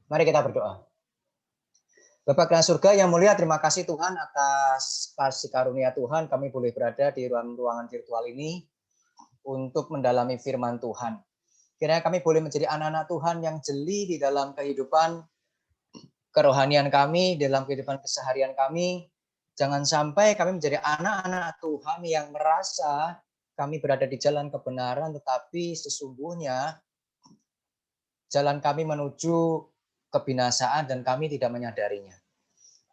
Mari kita berdoa. Bapa dalam surga yang mulia, terima kasih Tuhan atas kasih karunia Tuhan. Kami boleh berada di ruangan virtual ini untuk mendalami firman Tuhan. Kiranya kami boleh menjadi anak-anak Tuhan yang jeli di dalam kehidupan kerohanian kami, dalam kehidupan keseharian kami. Jangan sampai kami menjadi anak-anak Tuhan yang merasa kami berada di jalan kebenaran, tetapi sesungguhnya jalan kami menuju kebinasaan dan kami tidak menyadarinya.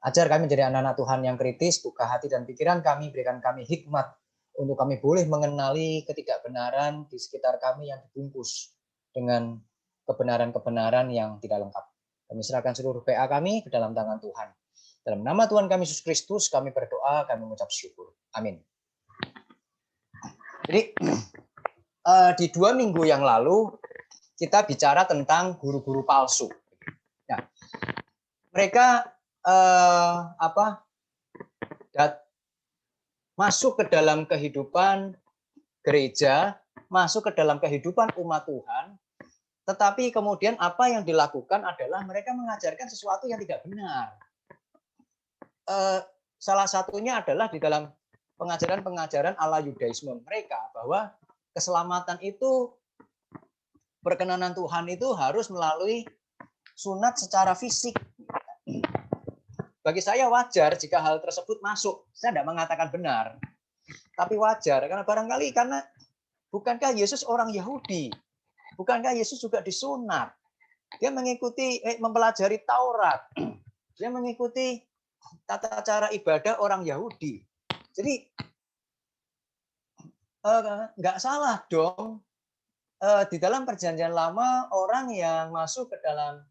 Ajar kami menjadi anak-anak Tuhan yang kritis, buka hati dan pikiran kami, berikan kami hikmat untuk kami boleh mengenali ketidakbenaran di sekitar kami yang dibungkus dengan kebenaran-kebenaran yang tidak lengkap. Kami serahkan seluruh PA kami ke dalam tangan Tuhan. Dalam nama Tuhan kami Yesus Kristus, kami berdoa, kami mengucap syukur. Amin. Jadi di 2 minggu yang lalu kita bicara tentang guru-guru palsu. Nah, mereka masuk ke dalam kehidupan gereja, masuk ke dalam kehidupan umat Tuhan, tetapi kemudian apa yang dilakukan adalah mereka mengajarkan sesuatu yang tidak benar. Salah satunya adalah di dalam pengajaran-pengajaran ala Yudaisme mereka, bahwa keselamatan itu, perkenanan Tuhan itu harus melalui sunat secara fisik. Bagi saya wajar jika hal tersebut masuk. Saya tidak mengatakan benar, tapi wajar karena barangkali karena bukankah Yesus orang Yahudi? Bukankah Yesus juga disunat? Dia mengikuti mempelajari Taurat. Dia mengikuti tata cara ibadah orang Yahudi. Jadi nggak salah dong di dalam Perjanjian Lama orang yang masuk ke dalam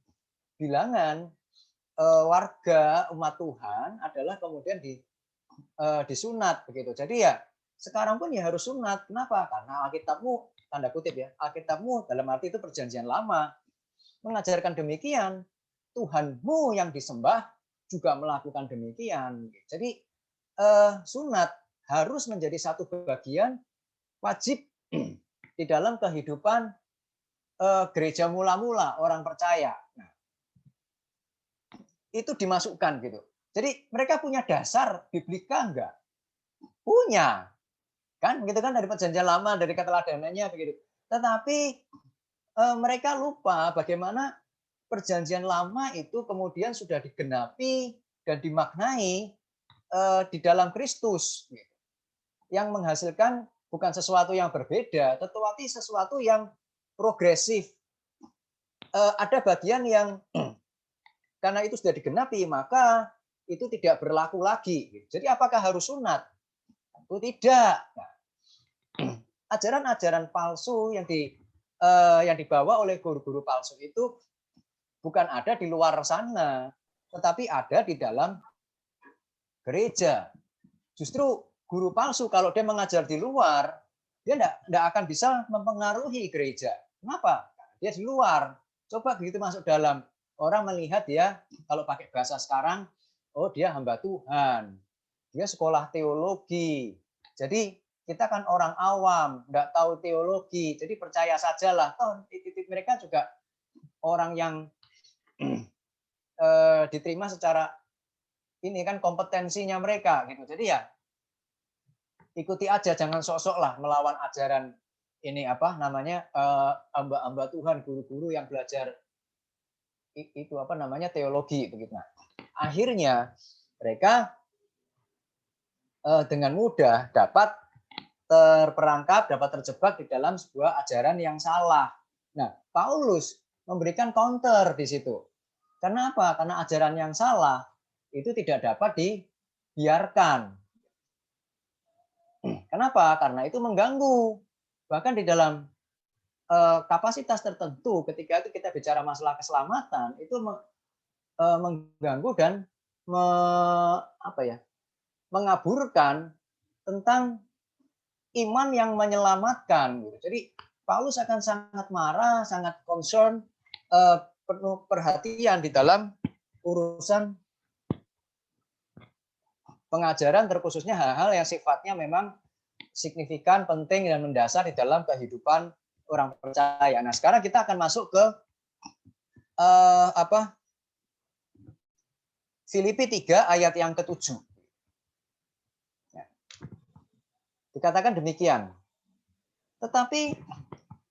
bilangan warga umat Tuhan adalah kemudian disunat begitu. Jadi ya sekarang pun ya harus sunat. Kenapa? Karena Alkitabmu, tanda kutip ya, Alkitabmu dalam arti itu Perjanjian Lama mengajarkan demikian. Tuhanmu yang disembah juga melakukan demikian. Jadi sunat harus menjadi satu bagian wajib di dalam kehidupan gereja mula-mula orang percaya. Nah, itu dimasukkan gitu. Jadi mereka punya dasar biblika enggak? Punya. Kan gitu kan dari Perjanjian Lama, dari keteladanannya begitu. Tetapi mereka lupa bagaimana Perjanjian Lama itu kemudian sudah digenapi dan dimaknai di dalam Kristus, yang menghasilkan bukan sesuatu yang berbeda, tetapi sesuatu yang progresif. Ada bagian yang karena itu sudah digenapi, maka itu tidak berlaku lagi. Jadi apakah harus sunat? Tentu tidak. Ajaran-ajaran palsu yang dibawa oleh guru-guru palsu itu bukan ada di luar sana, tetapi ada di dalam gereja. Justru guru palsu kalau dia mengajar di luar, dia tidak akan bisa mempengaruhi gereja. Kenapa? Dia di luar. Coba begitu masuk dalam, orang melihat dia, kalau pakai bahasa sekarang, oh dia hamba Tuhan, dia sekolah teologi. Jadi kita kan orang awam, nggak tahu teologi, jadi percaya sajalah. Toh mereka juga orang yang diterima secara ini kan kompetensinya mereka gitu. Jadi ya ikuti aja, jangan sok-sok lah melawan ajaran ini apa namanya hamba-hamba Tuhan, guru-guru yang belajar itu apa namanya teologi begitu. Nah, akhirnya mereka dengan mudah dapat terperangkap, dapat terjebak di dalam sebuah ajaran yang salah. Nah, Paulus memberikan counter di situ. Karena apa? Karena ajaran yang salah itu tidak dapat dibiarkan. Kenapa? Karena itu mengganggu. Bahkan di dalam kapasitas tertentu, ketika itu kita bicara masalah keselamatan, itu mengganggu dan mengaburkan tentang iman yang menyelamatkan. Jadi Paulus akan sangat marah, sangat concern, penuh perhatian di dalam urusan pengajaran, terkhususnya hal-hal yang sifatnya memang signifikan, penting, dan mendasar di dalam kehidupan orang percaya. Nah, sekarang kita akan masuk ke Filipi 3 ayat yang ke-7. Ya. Dikatakan demikian. Tetapi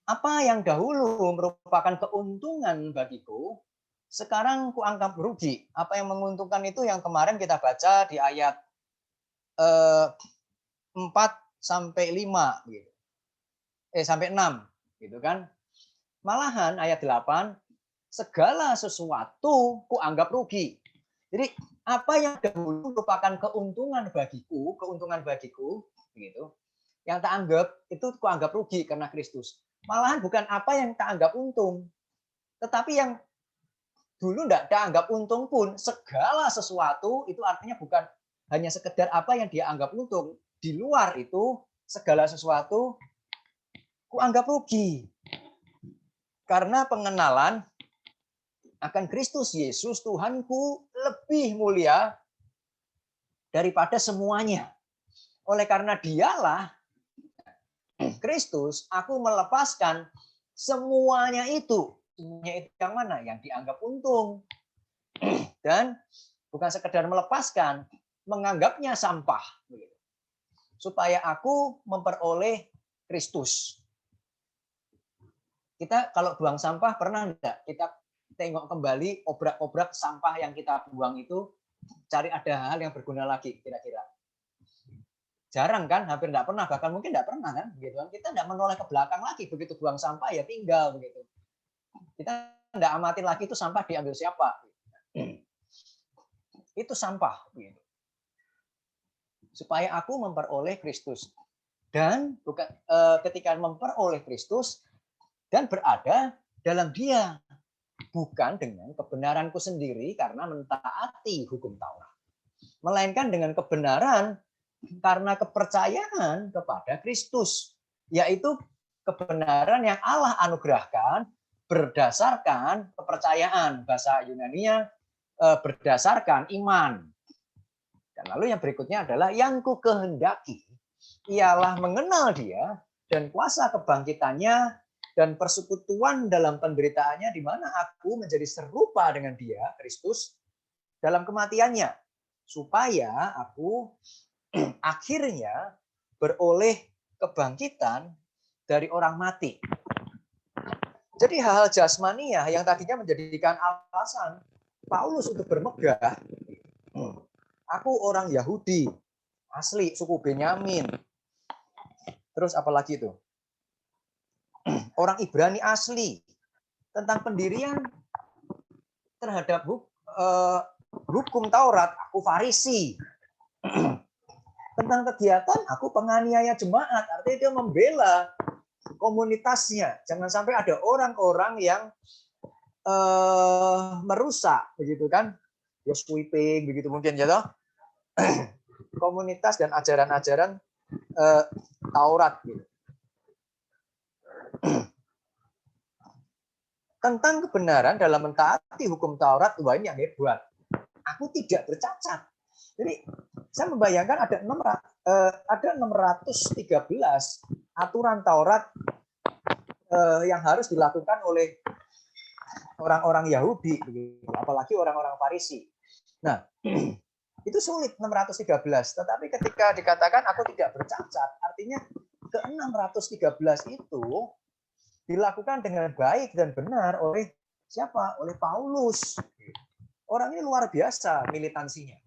apa yang dahulu merupakan keuntungan bagiku, sekarang kuanggap rugi. Apa yang menguntungkan itu yang kemarin kita baca di ayat 4 sampai 5 gitu. Sampai 6 gitu kan. Malahan ayat 8, segala sesuatu kuanggap rugi. Jadi apa yang dahulu merupakan keuntungan bagiku begitu. Yang tak anggap itu kuanggap rugi karena Kristus. Malahan bukan apa yang tak anggap untung, tetapi yang dulu tidak dianggap untung pun, segala sesuatu itu artinya bukan hanya sekedar apa yang dia anggap untung. Di luar itu segala sesuatu kuanggap rugi. Karena pengenalan akan Kristus Yesus Tuhanku lebih mulia daripada semuanya. Oleh karena dialah Kristus, aku melepaskan semuanya itu. Semuanya itu yang mana? Yang dianggap untung. Dan bukan sekedar melepaskan, menganggapnya sampah. Supaya aku memperoleh Kristus. Kita kalau buang sampah pernah enggak? Kita tengok kembali obrak-obrak sampah yang kita buang itu, cari ada hal yang berguna lagi kira-kira. Jarang kan, hampir enggak pernah, bahkan mungkin enggak pernah kan, begitu kan. Kita enggak menoleh ke belakang lagi, begitu buang sampah ya tinggal begitu. Kita enggak amatin lagi itu sampah diambil siapa. Itu sampah begitu. Supaya aku memperoleh Kristus. Dan bukan ketika memperoleh Kristus dan berada dalam Dia, bukan dengan kebenaranku sendiri karena mentaati hukum Taurat, melainkan dengan kebenaran karena kepercayaan kepada Kristus, yaitu kebenaran yang Allah anugerahkan berdasarkan kepercayaan. Bahasa Yunaninya berdasarkan iman. Dan lalu yang berikutnya adalah yang ku kehendaki ialah mengenal Dia dan kuasa kebangkitannya dan persekutuan dalam penderitaannya, di mana aku menjadi serupa dengan Dia, Kristus, dalam kematiannya, supaya aku akhirnya beroleh kebangkitan dari orang mati. Jadi hal-hal jasmania yang tadinya menjadikan alasan Paulus untuk bermegah. Aku orang Yahudi, asli suku Benyamin. Terus apalagi itu? Orang Ibrani asli. Tentang pendirian terhadap hukum Taurat, aku Farisi. Tentang kegiatan, aku penganiaya jemaat. Artinya dia membela komunitasnya. Jangan sampai ada orang-orang yang merusak, begitu kan? Ya sweeping, begitu mungkin ya toh. Komunitas dan ajaran-ajaran Taurat. Gitu. Tentang kebenaran dalam mentaati hukum Taurat, wah ini yang hebat. Aku tidak bercacat. Jadi saya membayangkan ada 613 aturan Taurat yang harus dilakukan oleh orang-orang Yahudi, apalagi orang-orang Farisi. Nah, itu sulit 613. Tetapi ketika dikatakan aku tidak bercacat, artinya ke 613 itu dilakukan dengan baik dan benar oleh siapa? Oleh Paulus. Orang ini luar biasa militansinya.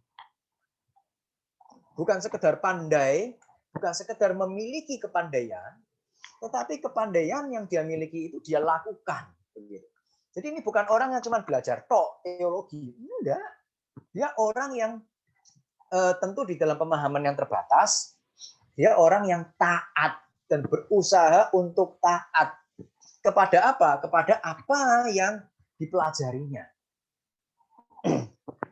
Bukan sekedar pandai, bukan sekedar memiliki kepandaian, tetapi kepandaian yang dia miliki itu dia lakukan. Jadi ini bukan orang yang cuma belajar tok teologi, enggak. Dia orang yang tentu di dalam pemahaman yang terbatas, dia orang yang taat dan berusaha untuk taat kepada apa? Kepada apa yang dipelajarinya.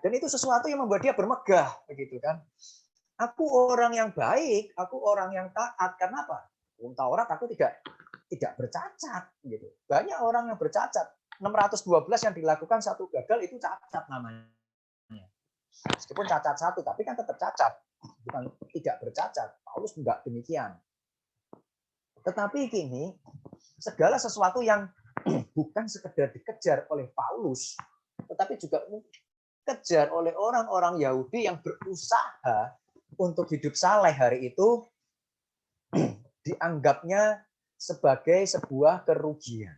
Dan itu sesuatu yang membuat dia bermegah, begitu kan? Aku orang yang baik, aku orang yang taat. Karena apa? Taurat aku tidak bercacat, gitu. Banyak orang yang bercacat. 612 yang dilakukan satu gagal itu cacat namanya. Meskipun cacat satu, tapi kan tetap cacat. Bukan tidak bercacat. Paulus enggak demikian. Tetapi kini segala sesuatu yang bukan sekedar dikejar oleh Paulus, tetapi juga dikejar oleh orang-orang Yahudi yang berusaha untuk hidup saleh hari itu, dianggapnya sebagai sebuah kerugian.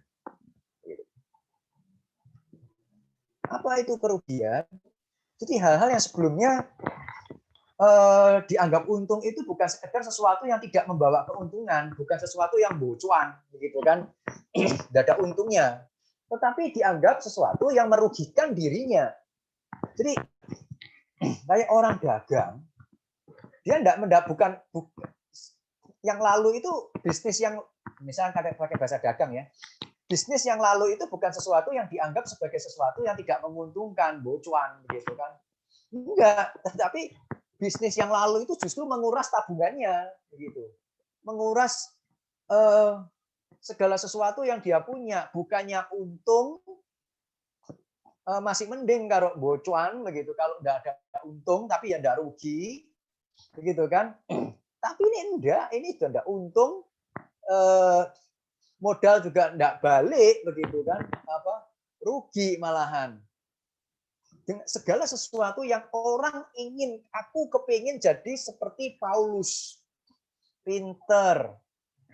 Apa itu kerugian? Jadi hal-hal yang sebelumnya dianggap untung itu bukan sekedar sesuatu yang tidak membawa keuntungan, bukan sesuatu yang bocuan, begitu kan? Tidak ada untungnya, tetapi dianggap sesuatu yang merugikan dirinya. Jadi kayak orang dagang, dia tidak bukan yang lalu itu bisnis yang misalnya pakai bahasa dagang ya, bisnis yang lalu itu bukan sesuatu yang dianggap sebagai sesuatu yang tidak menguntungkan, bocuan, begitu kan? Enggak, tetapi bisnis yang lalu itu justru menguras tabungannya, begitu, menguras segala sesuatu yang dia punya, bukannya untung, masih mending kalau bocuan, begitu, kalau enggak ada untung tapi ya enggak rugi, begitu kan? Tapi ini enggak, ini sudah enggak untung, modal juga enggak balik, begitu kan? Rugi malahan. Dengan segala sesuatu yang orang ingin, aku kepingin jadi seperti Paulus, pinter,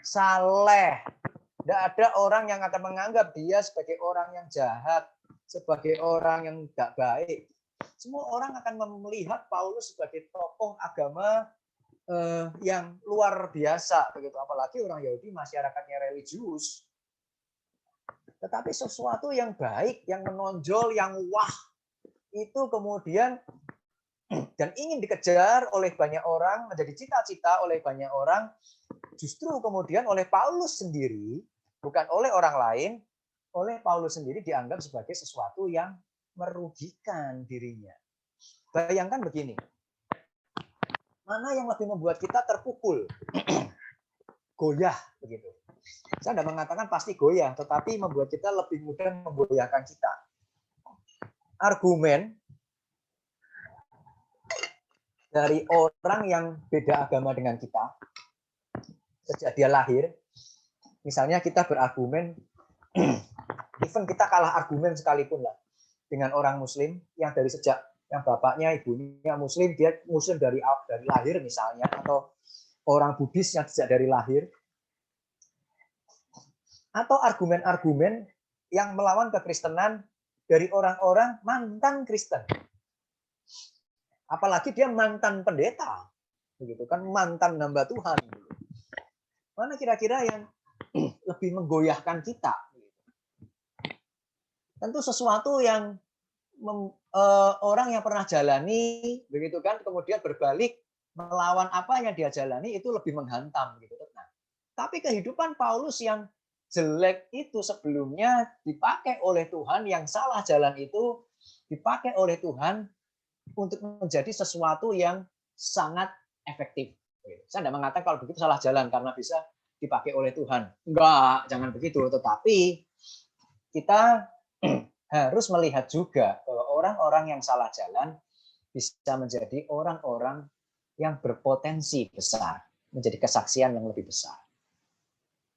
saleh. Tidak ada orang yang akan menganggap dia sebagai orang yang jahat, sebagai orang yang tidak baik. Semua orang akan melihat Paulus sebagai tokoh agama yang luar biasa, begitu. Apalagi orang Yahudi masyarakatnya religius. Tetapi sesuatu yang baik, yang menonjol, yang wah, itu kemudian dan ingin dikejar oleh banyak orang, menjadi cita-cita oleh banyak orang, justru kemudian oleh Paulus sendiri, bukan oleh orang lain, oleh Paulus sendiri dianggap sebagai sesuatu yang merugikan dirinya. Bayangkan begini, mana yang lebih membuat kita terpukul, goyah, begitu. Saya tidak mengatakan pasti goyah, tetapi membuat kita lebih mudah memgoyahkan kita. Argumen dari orang yang beda agama dengan kita, sejak dia lahir, misalnya kita berargumen, even kita kalah argumen sekalipun lah, dengan orang Muslim yang dari sejak yang bapaknya, ibunya Muslim, dia Muslim dari lahir misalnya, atau orang Buddhis yang sejak dari lahir, atau argumen-argumen yang melawan kekristenan dari orang-orang mantan Kristen. Apalagi dia mantan pendeta, begitu kan, mantan hamba Tuhan. Mana kira-kira yang lebih menggoyahkan kita? Tentu sesuatu yang orang yang pernah jalani, begitu kan, kemudian berbalik melawan apa yang dia jalani itu lebih menghantam, gitu. Nah, tapi kehidupan Paulus yang jelek itu sebelumnya dipakai oleh Tuhan, yang salah jalan itu dipakai oleh Tuhan untuk menjadi sesuatu yang sangat efektif. Saya tidak mengatakan kalau begitu salah jalan karena bisa dipakai oleh Tuhan. Enggak, jangan begitu. Tetapi kita harus melihat juga bahwa orang-orang yang salah jalan bisa menjadi orang-orang yang berpotensi besar, menjadi kesaksian yang lebih besar.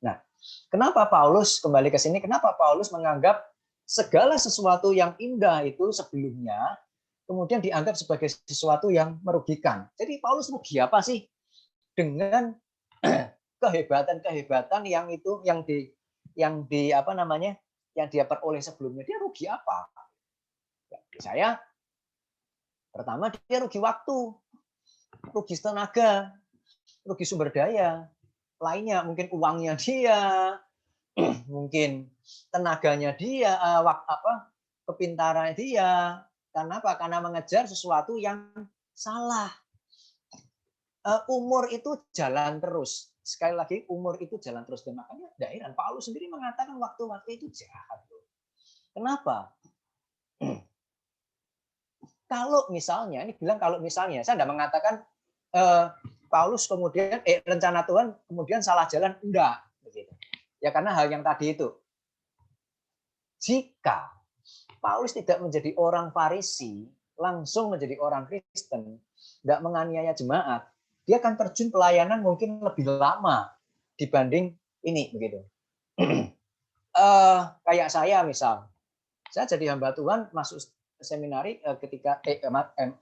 Nah, kenapa Paulus, kembali ke sini, kenapa Paulus menganggap segala sesuatu yang indah itu sebelumnya kemudian dianggap sebagai sesuatu yang merugikan. Jadi Paulus rugi apa sih dengan kehebatan-kehebatan yang itu yang dia peroleh sebelumnya? Dia rugi apa? Ya, saya pertama dia rugi waktu, rugi tenaga, rugi sumber daya. Lainnya mungkin uangnya dia, mungkin tenaganya dia, kepintarannya dia. Karena apa? Karena mengejar sesuatu yang salah. Umur itu jalan terus. Sekali lagi, umur itu jalan terus. Dan makanya heran, Paulus sendiri mengatakan waktu-waktu itu jahat. Kenapa? Kalau misalnya, ini bilang kalau misalnya, saya tidak mengatakan Paulus kemudian rencana Tuhan kemudian salah jalan, enggak. Ya karena hal yang tadi itu. Jika Paulus tidak menjadi orang Farisi, langsung menjadi orang Kristen, tidak menganiaya jemaat, dia akan terjun pelayanan mungkin lebih lama dibanding ini, begitu. kayak saya misal, saya jadi hamba Tuhan masuk seminari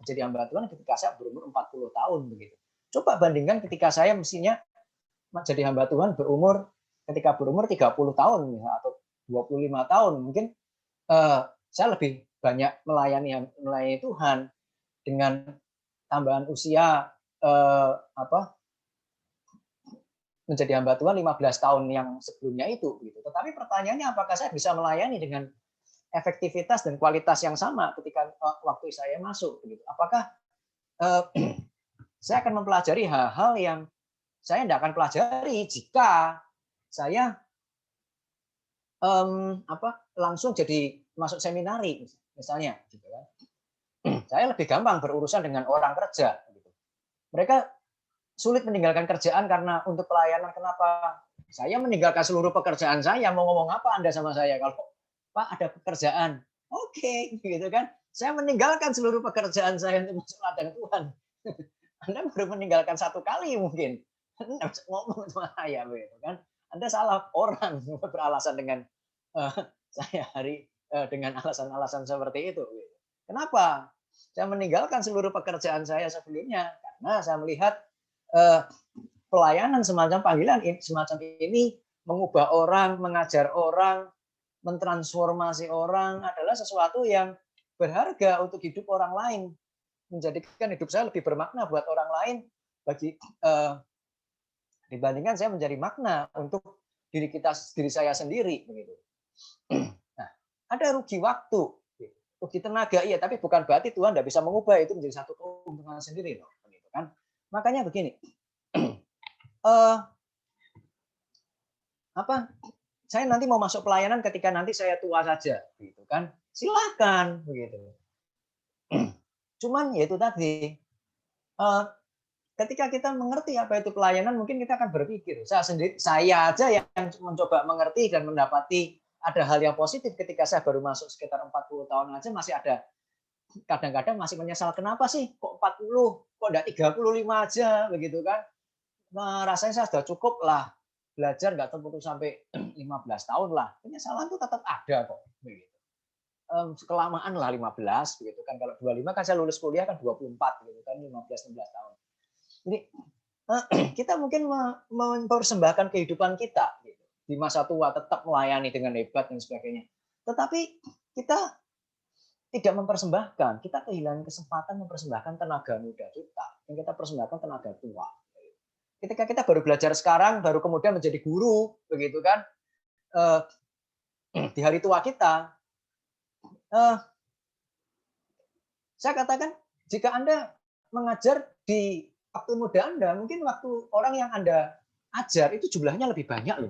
jadi hamba Tuhan ketika saya berumur 40 tahun begitu. Coba bandingkan ketika saya mestinya jadi hamba Tuhan ketika berumur 30 tahun atau 25 tahun, mungkin saya lebih banyak melayani Tuhan dengan tambahan usia menjadi hamba Tuhan 15 tahun yang sebelumnya itu gitu. Tetapi pertanyaannya apakah saya bisa melayani dengan efektivitas dan kualitas yang sama ketika waktu saya masuk gitu. Apakah saya akan mempelajari hal-hal yang saya tidak akan pelajari jika saya langsung jadi masuk seminari misalnya gitu kan. Saya lebih gampang berurusan dengan orang kerja gitu. Mereka sulit meninggalkan kerjaan karena untuk pelayanan. Kenapa? Saya meninggalkan seluruh pekerjaan saya, mau ngomong apa Anda sama saya kalau Pak ada pekerjaan. Oke, gitu kan. Saya meninggalkan seluruh pekerjaan saya untuk masuk ladang Tuhan. Anda baru meninggalkan satu kali mungkin. Anda bisa ngomong sama saya begitu kan. Anda salah orang beralasan dengan saya dengan alasan-alasan seperti itu. Kenapa? Saya meninggalkan seluruh pekerjaan saya sebelumnya karena saya melihat pelayanan semacam panggilan semacam ini mengubah orang, mengajar orang, mentransformasi orang adalah sesuatu yang berharga untuk hidup orang lain, menjadikan hidup saya lebih bermakna buat orang lain dibandingkan saya menjadi makna untuk diri saya sendiri begitu. Nah, ada rugi waktu, rugi tenaga iya, tapi bukan berarti Tuhan tidak bisa mengubah itu menjadi satu keuntungan sendiri loh, begitu kan? Makanya begini, saya nanti mau masuk pelayanan ketika nanti saya tua saja, gitu kan? Silakan, begitu. Cuman ya itu tadi, ketika kita mengerti apa itu pelayanan, mungkin kita akan berpikir, saya aja yang mencoba mengerti dan mendapati ada hal yang positif ketika saya baru masuk sekitar 40 tahun aja masih ada kadang-kadang masih menyesal kenapa sih kok 40, kok enggak 35 aja begitu kan. Nah, rasanya saya sudah cukup lah belajar nggak terputus sampai 15 tahun lah. Penyesalan itu tetap ada kok begitu. Kelamaan lah 15 begitu kan. Kalau 25 kan saya lulus kuliah kan 24 gitu kan 15-16 tahun. Jadi kita mungkin mempersembahkan kehidupan kita gitu. Di masa tua tetap melayani dengan hebat dan sebagainya. Tetapi kita tidak mempersembahkan, kita kehilangan kesempatan mempersembahkan tenaga muda kita, yang kita persembahkan tenaga tua. Ketika kita baru belajar sekarang, baru kemudian menjadi guru, begitu kan? Di hari tua kita, saya katakan, jika Anda mengajar di waktu muda Anda, mungkin waktu orang yang Anda ajar itu jumlahnya lebih banyak loh,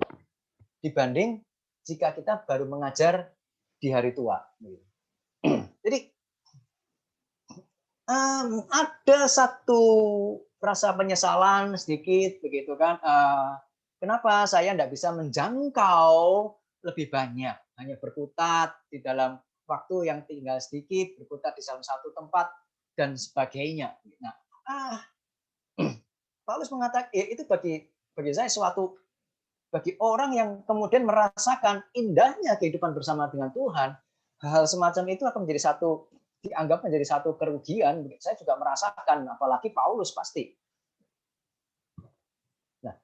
dibanding jika kita baru mengajar di hari tua. Jadi ada satu rasa penyesalan sedikit begitu kan. Kenapa saya tidak bisa menjangkau lebih banyak, hanya berkutat di dalam waktu yang tinggal sedikit, berkutat di dalam satu tempat dan sebagainya. Nah, Paulus mengatakan itu bagi saya suatu bagi orang yang kemudian merasakan indahnya kehidupan bersama dengan Tuhan, hal semacam itu akan dianggap menjadi satu kerugian. Saya juga merasakan, apalagi Paulus pasti. Nah,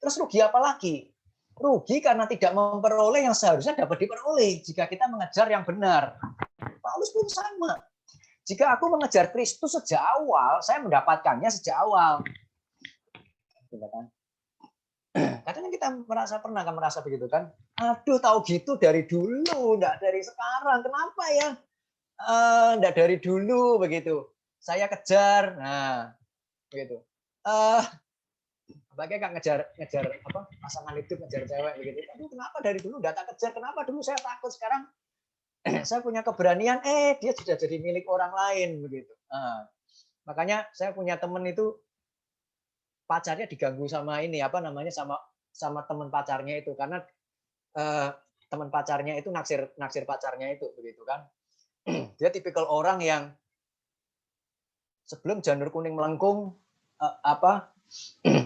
terus rugi apa lagi? Rugi karena tidak memperoleh yang seharusnya dapat diperoleh jika kita mengejar yang benar. Paulus pun sama. Jika aku mengejar Kristus sejak awal, saya mendapatkannya sejak awal. Kadang kita pernah merasa begitu kan? Aduh, tahu gitu dari dulu, enggak dari sekarang. Kenapa ya? Enggak dari dulu begitu. Saya kejar, nah begitu. Bagaimana nggak ngejar apa pasangan hidup, ngejar cewek begitu. Aduh, kenapa dari dulu enggak tak kejar? Kenapa dulu saya takut, sekarang saya punya keberanian, dia sudah jadi milik orang lain begitu. Makanya saya punya teman itu pacarnya diganggu sama ini apa namanya sama teman pacarnya itu karena teman pacarnya itu naksir pacarnya itu begitu kan. Dia tipikal orang yang sebelum janur kuning melengkung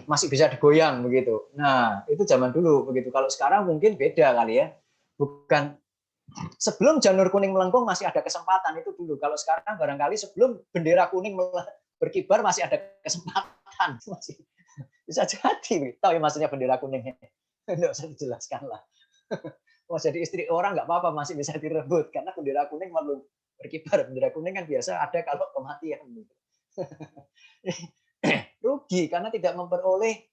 masih bisa digoyang begitu. Nah, itu zaman dulu begitu. Kalau sekarang mungkin beda kali ya. Bukan sebelum janur kuning melengkung masih ada kesempatan itu dulu. Kalau sekarang barangkali sebelum bendera kuning berkibar masih ada kesempatan. Masih bisa jadi. Tahu ya maksudnya bendera kuning? Tidak usah dijelaskan lah. Mau jadi istri orang nggak apa-apa, masih bisa direbut karena bendera kuning belum berkibar. Bendera kuning kan biasa ada kalau kematian. Rugi karena tidak memperoleh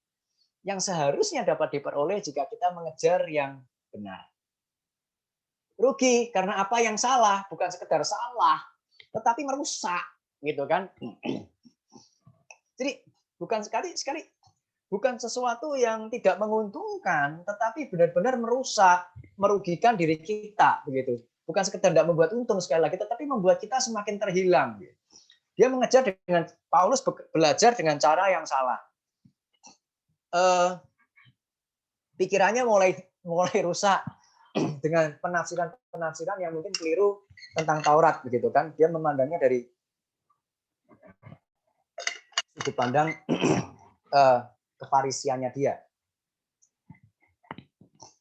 yang seharusnya dapat diperoleh jika kita mengejar yang benar. Rugi karena apa yang salah, bukan sekedar salah, tetapi merusak, gitu kan? Jadi bukan sekali bukan sesuatu yang tidak menguntungkan, tetapi benar-benar merusak, merugikan diri kita, begitu. Bukan sekedar tidak membuat untung sekali lagi, tetapi membuat kita semakin terhilang. Dia mengejar dengan Paulus belajar dengan cara yang salah. Pikirannya mulai rusak dengan penafsiran yang mungkin keliru tentang Taurat, begitu kan? Dia memandangnya dari sudut pandang kefarisiannya dia.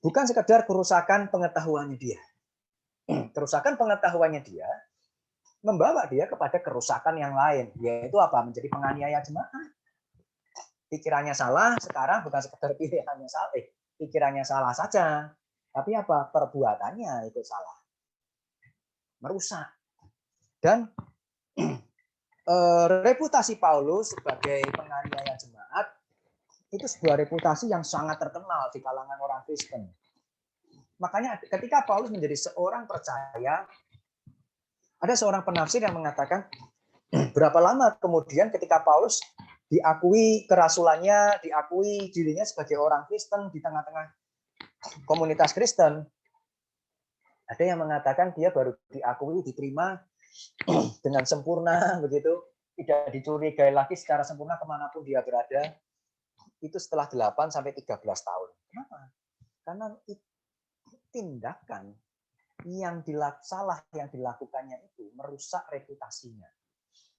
Bukan sekedar kerusakan pengetahuannya dia. Kerusakan pengetahuannya dia membawa dia kepada kerusakan yang lain, yaitu apa? Menjadi penganiaya jemaat. Pikirannya salah, sekarang bukan sekedar pikirannya salah saja, tapi apa? Perbuatannya itu salah. Merusak. Dan reputasi Paulus sebagai penganiaya jemaat itu sebuah reputasi yang sangat terkenal di kalangan orang Kristen. Makanya ketika Paulus menjadi seorang percaya, ada seorang penafsir yang mengatakan berapa lama kemudian ketika Paulus diakui kerasulannya, diakui dirinya sebagai orang Kristen di tengah-tengah komunitas Kristen. Ada yang mengatakan dia baru diakui, diterima dengan sempurna, begitu, tidak dicurigai lagi secara sempurna kemanapun dia berada. Itu setelah 8 sampai 13 tahun. Kenapa? Karena tindakan yang salah yang dilakukannya itu merusak reputasinya.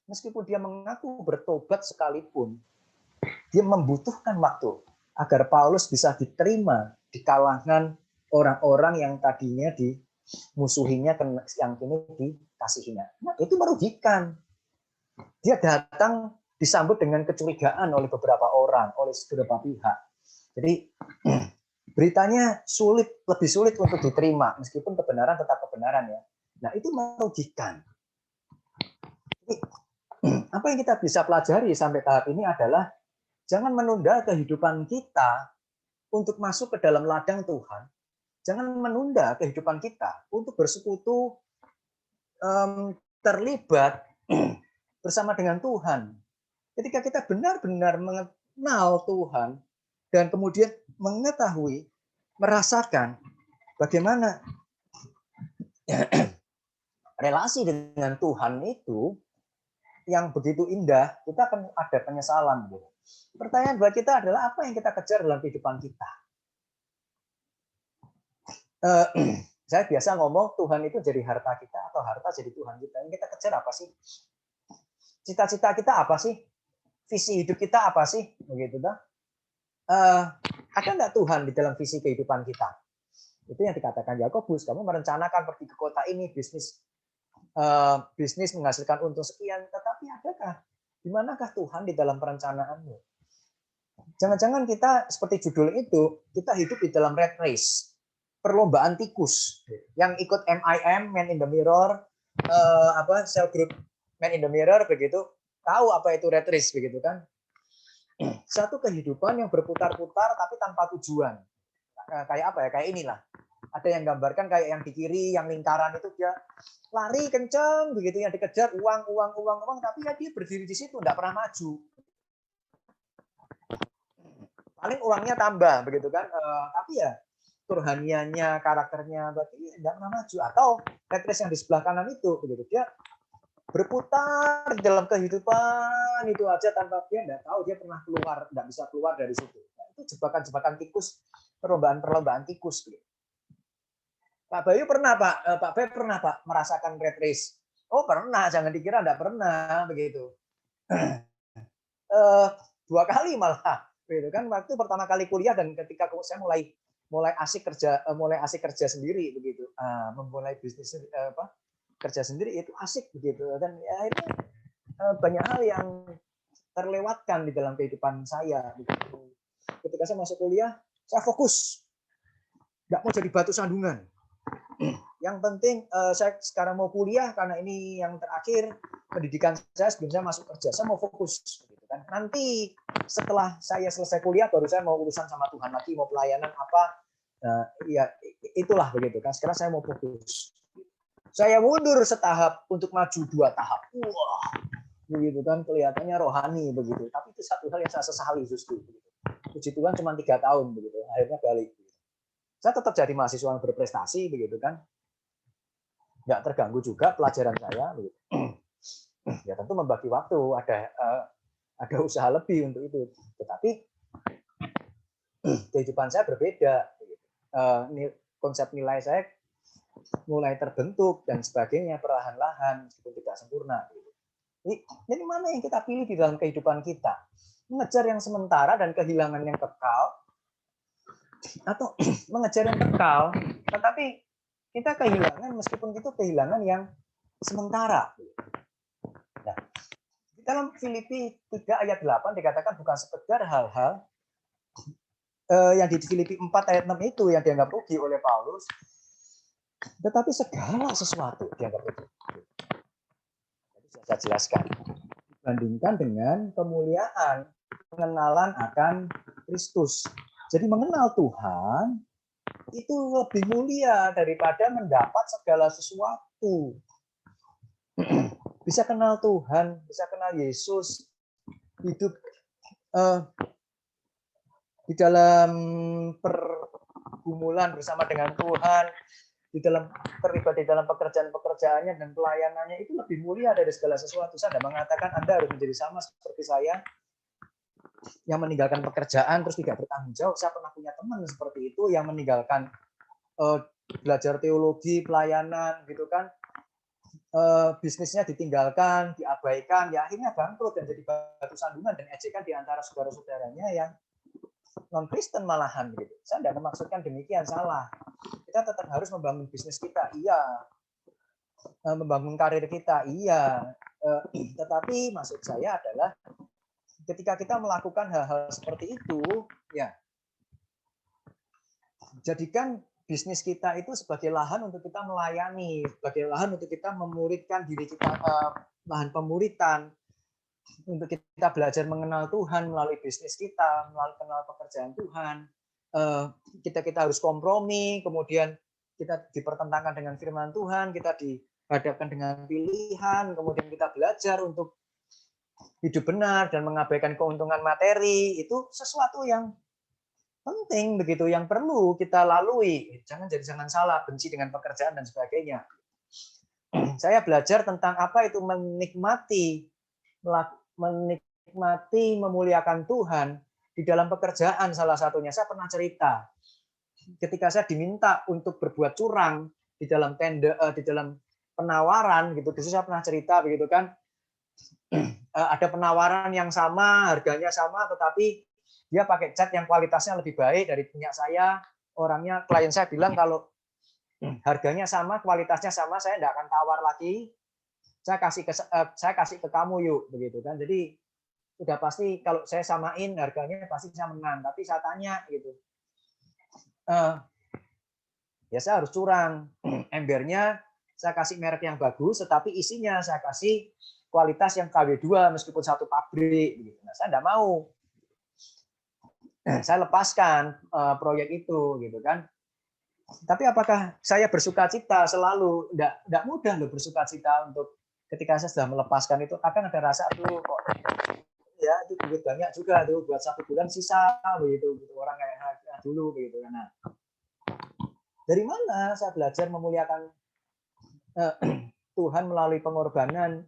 Meskipun dia mengaku bertobat sekalipun, dia membutuhkan waktu agar Paulus bisa diterima di kalangan orang-orang yang tadinya dimusuhinya, yang kini dikasihinya. Nah, itu merugikan. Dia datang disambut dengan kecurigaan oleh beberapa orang, oleh beberapa pihak. Jadi beritanya lebih sulit untuk diterima, meskipun kebenaran tetap kebenaran ya. Nah, itu merugikan. Jadi, apa yang kita bisa pelajari sampai tahap ini adalah jangan menunda kehidupan kita untuk masuk ke dalam ladang Tuhan. Jangan menunda kehidupan kita untuk bersekutu, terlibat bersama dengan Tuhan. Ketika kita benar-benar mengenal Tuhan dan kemudian mengetahui, merasakan bagaimana relasi dengan Tuhan itu yang begitu indah, kita akan ada penyesalan. Pertanyaan buat kita adalah apa yang kita kejar dalam kehidupan kita? Saya biasa ngomong Tuhan itu jadi harta kita atau harta jadi Tuhan kita. Yang kita kejar apa sih? Cita-cita kita apa sih? Visi hidup kita apa sih? Begitu dah. Ada enggak Tuhan di dalam visi kehidupan kita? Itu yang dikatakan Yakobus. Kamu merencanakan pergi ke kota ini, bisnis menghasilkan untung sekian, tetapi adakah di manakah Tuhan di dalam perencanaanmu? Jangan-jangan kita seperti judul itu, kita hidup di dalam rat race, perlombaan tikus. Yang ikut MIM, Man in the Mirror, cell group Man in the Mirror, begitu, tahu apa itu rat race, begitu kan? Satu kehidupan yang berputar-putar tapi tanpa tujuan. Kayak apa ya? Kayak inilah. Ada yang gambarkan kayak yang di kiri, yang lingkaran itu dia lari kenceng begitu, yang dikejar uang, tapi ya dia berdiri di situ, enggak pernah maju. Paling uangnya tambah begitu kan, tapi ya kerohaniannya, karakternya berarti enggak pernah maju. Atau retris yang di sebelah kanan itu begitu, dia berputar dalam kehidupan itu aja tanpa dia enggak tahu dia pernah keluar, enggak bisa keluar dari situ. Nah, itu jebakan-jebakan tikus, perlombaan tikus gitu. Pak Bayu pernah Pak Bayu pernah Pak merasakan rat race? Oh pernah, jangan dikira enggak pernah begitu. 2 kali malah, gitu kan. Waktu pertama kali kuliah dan ketika saya mulai asik kerja sendiri begitu, memulai bisnis kerja sendiri itu asik begitu, dan ya, akhirnya banyak hal yang terlewatkan di dalam kehidupan saya begitu. Ketika saya masuk kuliah, saya fokus, nggak mau jadi batu sandungan. Yang penting saya sekarang mau kuliah karena ini yang terakhir pendidikan saya sebelum saya masuk kerja. Saya mau fokus, gitu kan. Nanti setelah saya selesai kuliah baru saya mau urusan sama Tuhan lagi, mau pelayanan apa, ya itulah begitu kan. Sekarang saya mau fokus. Saya mundur setahap untuk maju 2 tahap. Wah, begitu kan, kelihatannya rohani begitu. Tapi itu satu hal yang saya sesali justru. Puji Tuhan cuma 3 tahun begitu. Akhirnya balik. Saya tetap jadi mahasiswa yang berprestasi begitu kan. Nggak terganggu juga pelajaran saya begitu. Ya tentu membagi waktu, ada usaha lebih untuk itu. Tetapi kehidupan saya berbeda. Konsep nilai saya mulai terbentuk dan sebagainya perlahan-lahan meskipun tidak sempurna. Jadi mana yang kita pilih di dalam kehidupan kita? Mengejar yang sementara dan kehilangan yang kekal, atau mengejar yang kekal, tetapi kita kehilangan meskipun itu kehilangan yang sementara. Nah, di dalam Filipi 3 ayat 8 dikatakan bukan sekedar hal-hal yang di Filipi 4 ayat 6 itu yang dianggap rugi oleh Paulus, tetapi segala sesuatu dianggap rugi. Jadi saya jelaskan. Dibandingkan dengan kemuliaan, pengenalan akan Kristus. Jadi mengenal Tuhan itu lebih mulia daripada mendapat segala sesuatu. Bisa kenal Tuhan, bisa kenal Yesus, hidup di dalam pergumulan bersama dengan Tuhan, terlibat di dalam pekerjaannya dan pelayanannya, itu lebih mulia dari segala sesuatu. Saya tidak mengatakan Anda harus menjadi sama seperti saya yang meninggalkan pekerjaan terus tidak bertanggung jawab. Saya pernah punya teman seperti itu yang meninggalkan belajar teologi, pelayanan gitu kan, bisnisnya ditinggalkan, diabaikan, ya akhirnya bangkrut dan jadi batu sandungan dan ejekan di antara saudara-saudaranya yang non-Kristen malahan gitu. Saya tidak memaksudkan demikian, salah. Kita tetap harus membangun bisnis kita, iya. Membangun karir kita, iya. Tetapi maksud saya adalah ketika kita melakukan hal-hal seperti itu, ya jadikan bisnis kita itu sebagai lahan untuk kita melayani, sebagai lahan untuk kita memuridkan diri kita, lahan pemuritan, untuk kita belajar mengenal Tuhan melalui bisnis kita, melalui kenal pekerjaan Tuhan. Kita harus kompromi, kemudian kita dipertentangkan dengan firman Tuhan, kita dihadapkan dengan pilihan, kemudian kita belajar untuk hidup benar dan mengabaikan keuntungan materi. Itu sesuatu yang penting begitu, yang perlu kita lalui. Jangan salah, benci dengan pekerjaan dan sebagainya. Saya belajar tentang apa itu menikmati memuliakan Tuhan di dalam pekerjaan. Salah satunya saya pernah cerita ketika saya diminta untuk berbuat curang di dalam di dalam penawaran gitu. Saya pernah cerita begitu kan, ada penawaran yang sama, harganya sama, tetapi dia pakai cat yang kualitasnya lebih baik dari punya saya. Orangnya, klien saya bilang kalau harganya sama, kualitasnya sama, saya tidak akan tawar lagi. Saya kasih ke kamu yuk, begitu kan. Jadi sudah pasti kalau saya samain harganya pasti saya menang. Tapi saya tanya gitu, ya saya harus curang. Embernya saya kasih merek yang bagus, tetapi isinya saya kasih kualitas yang KW2 meskipun satu pabrik. Gitu. Nah, saya tidak mau. Saya lepaskan proyek itu, gitu kan. Tapi apakah saya bersuka cita selalu? Tidak mudah loh bersuka cita untuk ketika saya sudah melepaskan itu. Akan ada rasa tuh kok ya itu duit banyak juga tuh buat 1 bulan sisa begitu, orang kayak dulu begitu. Nah, dari mana saya belajar memuliakan Tuhan melalui pengorbanan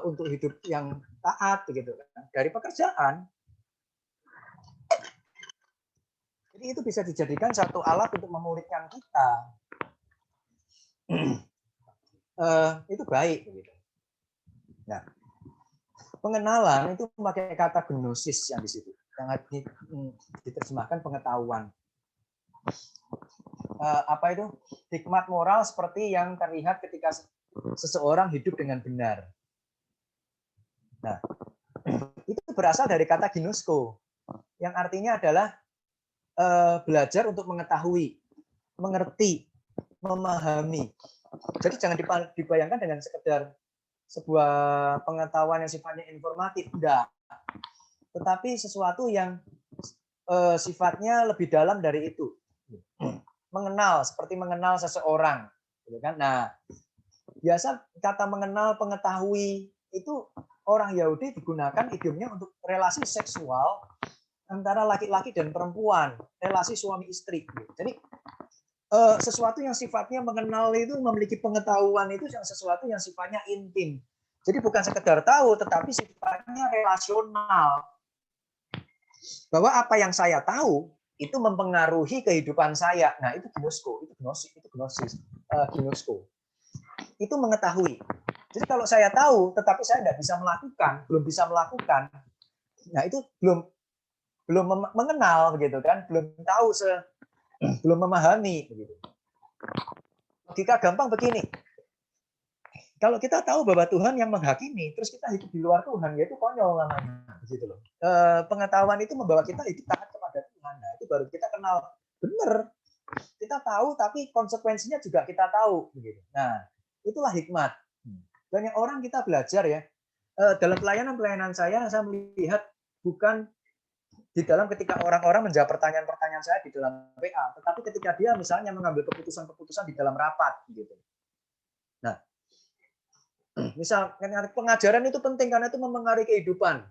untuk hidup yang taat begitu kan? Dari pekerjaan. Jadi itu bisa dijadikan satu alat untuk memuridkan kita. Itu baik. Nah, Pengenalan itu memakai kata gnosis yang di situ, yang diterjemahkan pengetahuan. Apa itu? Hikmat moral seperti yang terlihat ketika seseorang hidup dengan benar. Nah, itu berasal dari kata ginosko, yang artinya adalah belajar untuk mengetahui, mengerti, memahami. Jadi jangan dibayangkan dengan sekedar sebuah pengetahuan yang sifatnya informatif, enggak. Tetapi sesuatu yang sifatnya lebih dalam dari itu. Mengenal, seperti mengenal seseorang, gitu kan? Nah, biasa kata mengenal, pengetahui itu orang Yahudi digunakan idiomnya untuk relasi seksual antara laki-laki dan perempuan, relasi suami istri. Jadi sesuatu yang sifatnya mengenal itu memiliki pengetahuan itu yang sesuatu yang sifatnya intim. Jadi bukan sekedar tahu, tetapi sifatnya relasional. Bahwa apa yang saya tahu itu mempengaruhi kehidupan saya. Nah, itu gnosko, itu gnosis, gnosko. Itu mengetahui. Jadi kalau saya tahu, tetapi saya tidak bisa melakukan, belum bisa melakukan, nah itu belum mengenal, begitu kan? Belum tahu, belum memahami, begitu. Logika gampang begini. Kalau kita tahu bahwa Tuhan yang menghakimi, terus kita hidup di luar Tuhan, ya itu konyol namanya, gitu loh. Pengetahuan itu membawa kita hidup taat kepada Tuhan. Nah, itu baru kita kenal benar. Kita tahu, tapi konsekuensinya juga kita tahu, begitu. Nah, itulah hikmat. Banyak orang kita belajar ya. Dalam pelayanan saya melihat bukan di dalam ketika orang-orang menjawab pertanyaan-pertanyaan saya di dalam PA, tetapi ketika dia misalnya mengambil keputusan-keputusan di dalam rapat, gitu. Nah, misal pengajaran itu penting karena itu mempengaruhi kehidupan.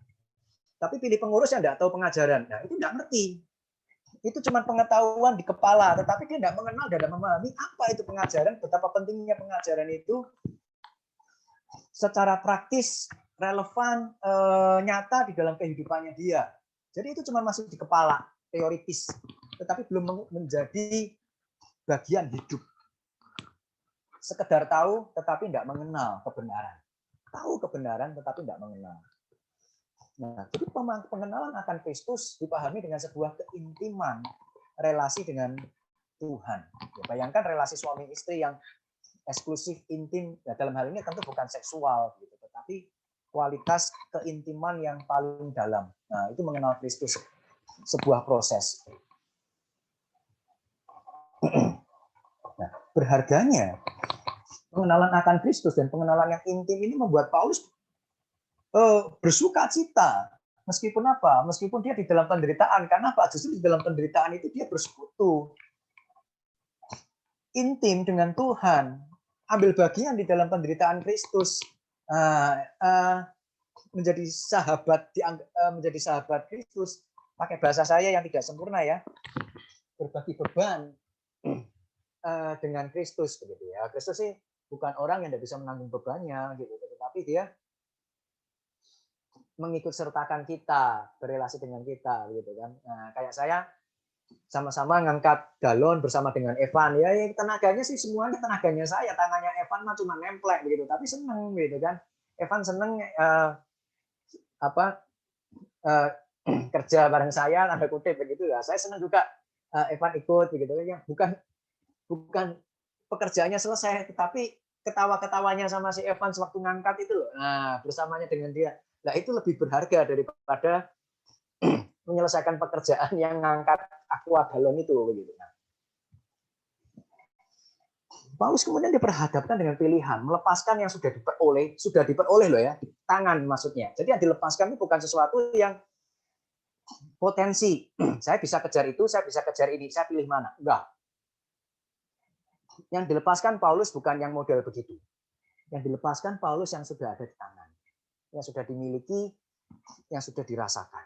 Tapi pilih pengurus yang tidak tahu pengajaran. Nah, itu tidak ngerti. Itu cuma pengetahuan di kepala, tetapi dia tidak mengenal dan tidak memahami apa itu pengajaran, betapa pentingnya pengajaran itu secara praktis, relevan, nyata di dalam kehidupannya dia. Jadi itu cuma masuk di kepala, teoritis, tetapi belum menjadi bagian hidup. Sekedar tahu, tetapi tidak mengenal kebenaran. Tahu kebenaran, tetapi tidak mengenal. Nah, jadi pengenalan akan Kristus dipahami dengan sebuah keintiman relasi dengan Tuhan. Ya, bayangkan relasi suami istri yang eksklusif, intim. Ya, dalam hal ini tentu bukan seksual, gitu, tetapi kualitas keintiman yang paling dalam. Nah, itu mengenal Kristus, sebuah proses. Nah, berharganya pengenalan akan Kristus dan pengenalan yang intim ini membuat Paulus bersuka cita. Meskipun apa? Meskipun dia di dalam penderitaan. Karena apa? Justru di dalam penderitaan itu dia bersekutu intim dengan Tuhan. Ambil bagian di dalam penderitaan Kristus. Menjadi sahabat Kristus. Pakai bahasa saya yang tidak sempurna ya. Berbagi beban dengan Kristus, begitu ya. Kristus sih bukan orang yang tidak bisa menanggung bebannya, gitu. Tetapi dia mengikut sertakan kita, berrelasi dengan kita, gitu kan. Nah, kayak saya sama-sama ngangkat galon bersama dengan Evan, ya tenaganya sih semuanya tenaganya saya, tangannya Evan mah cuma nemplek begitu, tapi seneng gitu kan. Evan seneng kerja bareng saya, tanda kutip begitu ya. Saya seneng juga Evan ikut begitu ya. Bukan pekerjaannya selesai, tetapi ketawa-ketawanya sama si Evan sewaktu ngangkat itu loh. Nah, bersamanya dengan dia. Nah, itu lebih berharga daripada menyelesaikan pekerjaan yang ngangkat aqua galon itu begitu. Nah, Paulus kemudian diperhadapkan dengan pilihan melepaskan yang sudah diperoleh loh ya, di tangan maksudnya. Jadi yang dilepaskan itu bukan sesuatu yang potensi. Saya bisa kejar itu, saya bisa kejar ini, saya pilih mana? Enggak. Yang dilepaskan Paulus bukan yang model begitu. Yang dilepaskan Paulus yang sudah ada di tangan, yang sudah dimiliki, yang sudah dirasakan.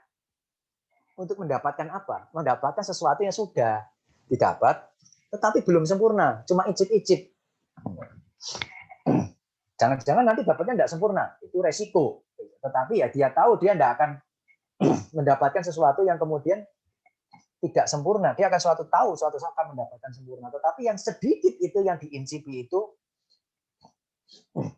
Untuk mendapatkan apa? Mendapatkan sesuatu yang sudah didapat, tetapi belum sempurna, cuma icip-icip. Jangan-jangan nanti dapatnya tidak sempurna, itu resiko. Tetapi ya dia tahu dia tidak akan mendapatkan sesuatu yang kemudian tidak sempurna. Dia akan suatu saat akan mendapatkan sempurna. Tetapi yang sedikit itu yang diincipi itu,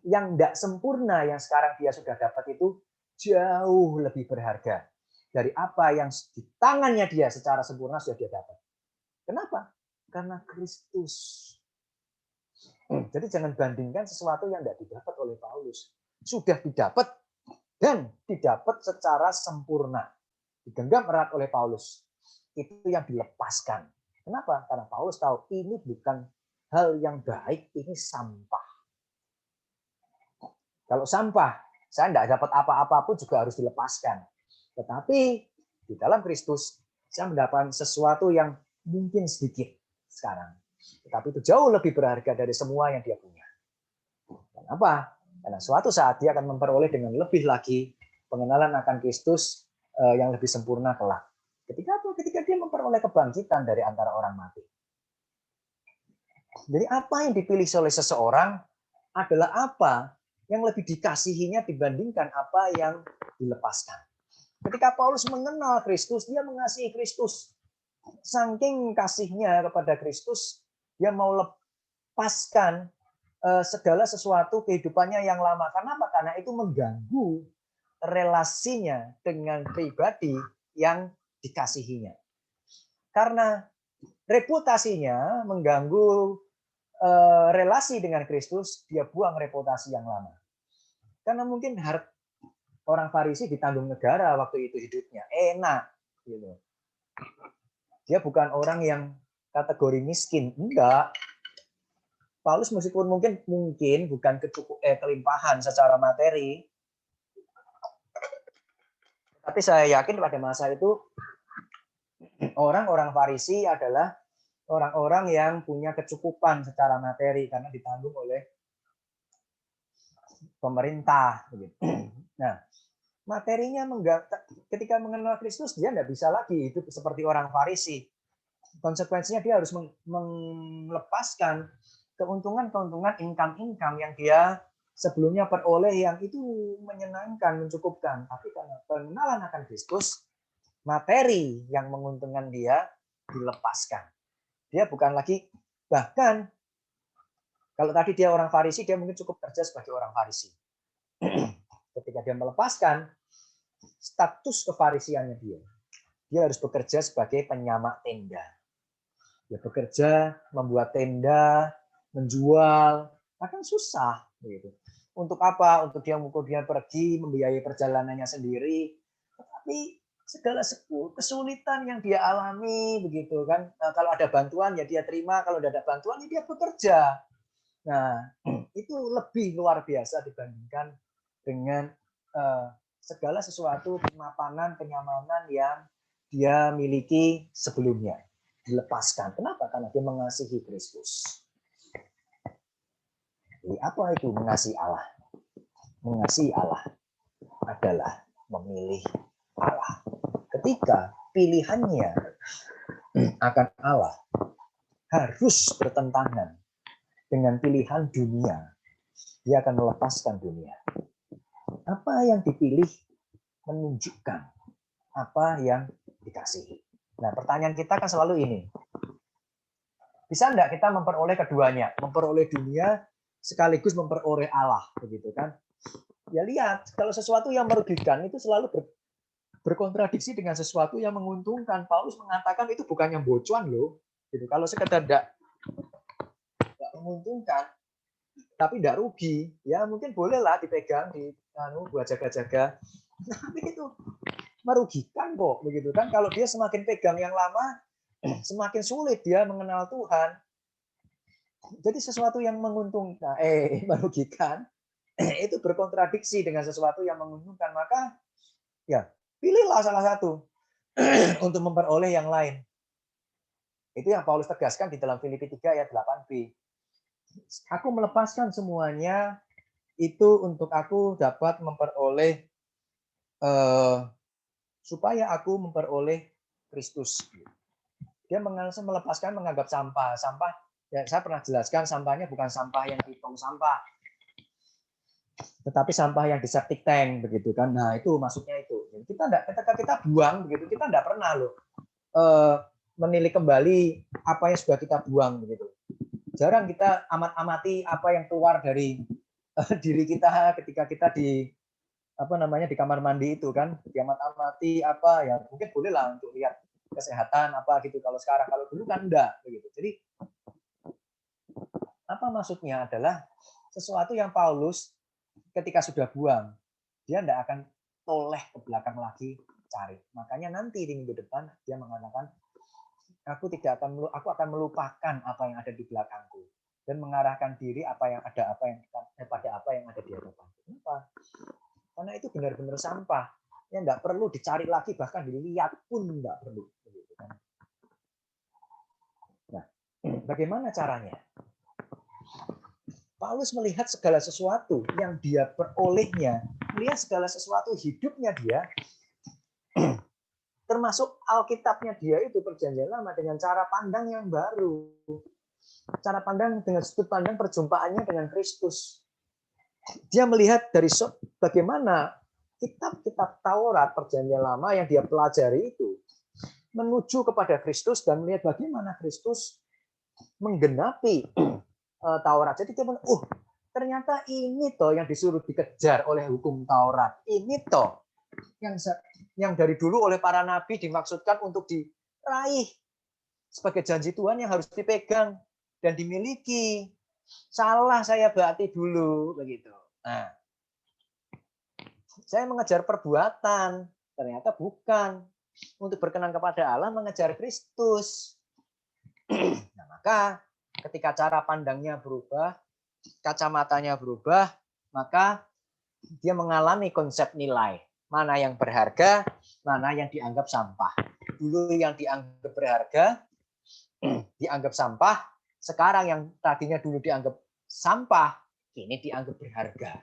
yang tidak sempurna yang sekarang dia sudah dapat itu jauh lebih berharga dari apa yang di tangannya dia secara sempurna sudah dia dapat. Kenapa? Karena Kristus. Jadi jangan bandingkan sesuatu yang tidak didapat oleh Paulus. Sudah didapat dan didapat secara sempurna. Digenggam erat oleh Paulus. Itu yang dilepaskan. Kenapa? Karena Paulus tahu ini bukan hal yang baik, ini sampah. Kalau sampah, saya tidak dapat apa-apa pun juga harus dilepaskan. Tetapi di dalam Kristus, saya mendapatkan sesuatu yang mungkin sedikit sekarang. Tetapi itu jauh lebih berharga dari semua yang dia punya. Kenapa? Karena suatu saat dia akan memperoleh dengan lebih lagi pengenalan akan Kristus yang lebih sempurna kelak. Ketika apa? Ketika dia memperoleh kebangkitan dari antara orang mati. Jadi apa yang dipilih oleh seseorang adalah apa yang lebih dikasihinya dibandingkan apa yang dilepaskan. Ketika Paulus mengenal Kristus, dia mengasihi Kristus. Saking kasihnya kepada Kristus, dia mau lepaskan segala sesuatu kehidupannya yang lama. Kenapa? Karena itu mengganggu relasinya dengan pribadi yang dikasihinya. Karena reputasinya mengganggu relasi dengan Kristus, dia buang reputasi yang lama. Karena mungkin orang Farisi ditanggung negara waktu itu hidupnya enak, gitu. Dia bukan orang yang kategori miskin, enggak. Paulus meskipun mungkin bukan kelimpahan secara materi, tapi saya yakin pada masa itu orang-orang Farisi adalah orang-orang yang punya kecukupan secara materi karena ditanggung oleh pemerintah. Nah, materinya ketika mengenal Kristus dia tidak bisa lagi hidup seperti orang Farisi. Konsekuensinya dia harus melepaskan keuntungan-keuntungan income yang dia sebelumnya peroleh yang itu menyenangkan, mencukupkan. Tapi karena pengenalan akan Kristus, materi yang menguntungkan dia dilepaskan. Dia bukan lagi, bahkan kalau tadi dia orang Farisi, dia mungkin cukup kerja sebagai orang Farisi. Ketika dia melepaskan status kefarisiannya dia harus bekerja sebagai penyamak tenda. Dia bekerja, membuat tenda, menjual, akan susah. Gitu. Untuk apa? Untuk dia kemudian pergi, membiayai perjalanannya sendiri. Tapi segala kesulitan yang dia alami begitu kan, kalau ada bantuan ya dia terima, kalau tidak ada bantuan ya dia bekerja. Nah itu lebih luar biasa dibandingkan dengan segala sesuatu kemapanan, kenyamanan yang dia miliki sebelumnya. Dilepaskan. Kenapa? Karena dia mengasihi Kristus. Jadi apa itu mengasihi Allah? Mengasihi Allah adalah memilih Allah. Ketika pilihannya akan Allah harus bertentangan dengan pilihan dunia, dia akan melepaskan dunia. Apa yang dipilih menunjukkan apa yang dikasihi. Nah, pertanyaan kita kan selalu ini. Bisa enggak kita memperoleh keduanya? Memperoleh dunia sekaligus memperoleh Allah, begitu kan? Ya lihat, kalau sesuatu yang merugikan itu selalu berkontradiksi dengan sesuatu yang menguntungkan. Paulus mengatakan itu bukan yang bocuan loh. Gitu. Kalau sekedar tidak menguntungkan, tapi tidak rugi, ya mungkin bolehlah dipegang, buat jaga-jaga. Tapi itu merugikan kok, begitu kan? Kalau dia semakin pegang yang lama, semakin sulit dia mengenal Tuhan. Jadi sesuatu yang menguntungkan, merugikan, itu berkontradiksi dengan sesuatu yang menguntungkan. Maka ya pilihlah salah satu untuk memperoleh yang lain. Itu yang Paulus tegaskan di dalam Filipi 3 ayat 8b. Aku melepaskan semuanya itu untuk aku dapat memperoleh supaya aku memperoleh Kristus. Dia melepaskan menganggap sampah. Sampah, ya saya pernah jelaskan, sampahnya bukan sampah yang di tong sampah, tetapi sampah yang di septic tank, begitu kan? Nah itu maksudnya itu. Kita enggak, ketika kita buang begitu, kita enggak pernah loh menilik kembali apa yang sudah kita buang begitu. Jarang kita amati apa yang keluar dari diri kita ketika kita apa namanya di kamar mandi itu kan, diamat-amati apa ya, mungkin boleh lah untuk lihat kesehatan apa gitu kalau sekarang, kalau dulu kan enggak begitu. Jadi apa maksudnya adalah sesuatu yang Paulus ketika sudah buang, dia enggak akan toleh ke belakang lagi cari. Makanya nanti di minggu depan dia mengatakan aku akan melupakan apa yang ada di belakangku dan mengarahkan diri pada apa yang ada di hadapan. Kenapa? Karena itu benar-benar sampah. Ya enggak perlu dicari lagi, bahkan dilihat pun enggak perlu. Nah, bagaimana caranya? Paulus melihat segala sesuatu yang dia perolehnya, melihat segala sesuatu hidupnya dia, termasuk Alkitabnya dia itu Perjanjian Lama dengan cara pandang yang baru. Cara pandang dengan sudut pandang perjumpaannya dengan Kristus. Dia melihat dari bagaimana kitab-kitab Taurat Perjanjian Lama yang dia pelajari itu menuju kepada Kristus dan melihat bagaimana Kristus menggenapi Taurat. Jadi dia ternyata ini toh yang disuruh dikejar oleh hukum Taurat. Ini toh yang dari dulu oleh para nabi dimaksudkan untuk diraih sebagai janji Tuhan yang harus dipegang dan dimiliki. Salah saya berarti dulu begitu. Nah, saya mengejar perbuatan, ternyata bukan. Untuk berkenan kepada Allah mengejar Kristus. Nah, maka ketika cara pandangnya berubah, kacamatanya berubah, maka dia mengalami konsep nilai. Mana yang berharga, mana yang dianggap sampah. Dulu yang dianggap berharga, dianggap sampah. Sekarang yang tadinya dulu dianggap sampah, ini dianggap berharga.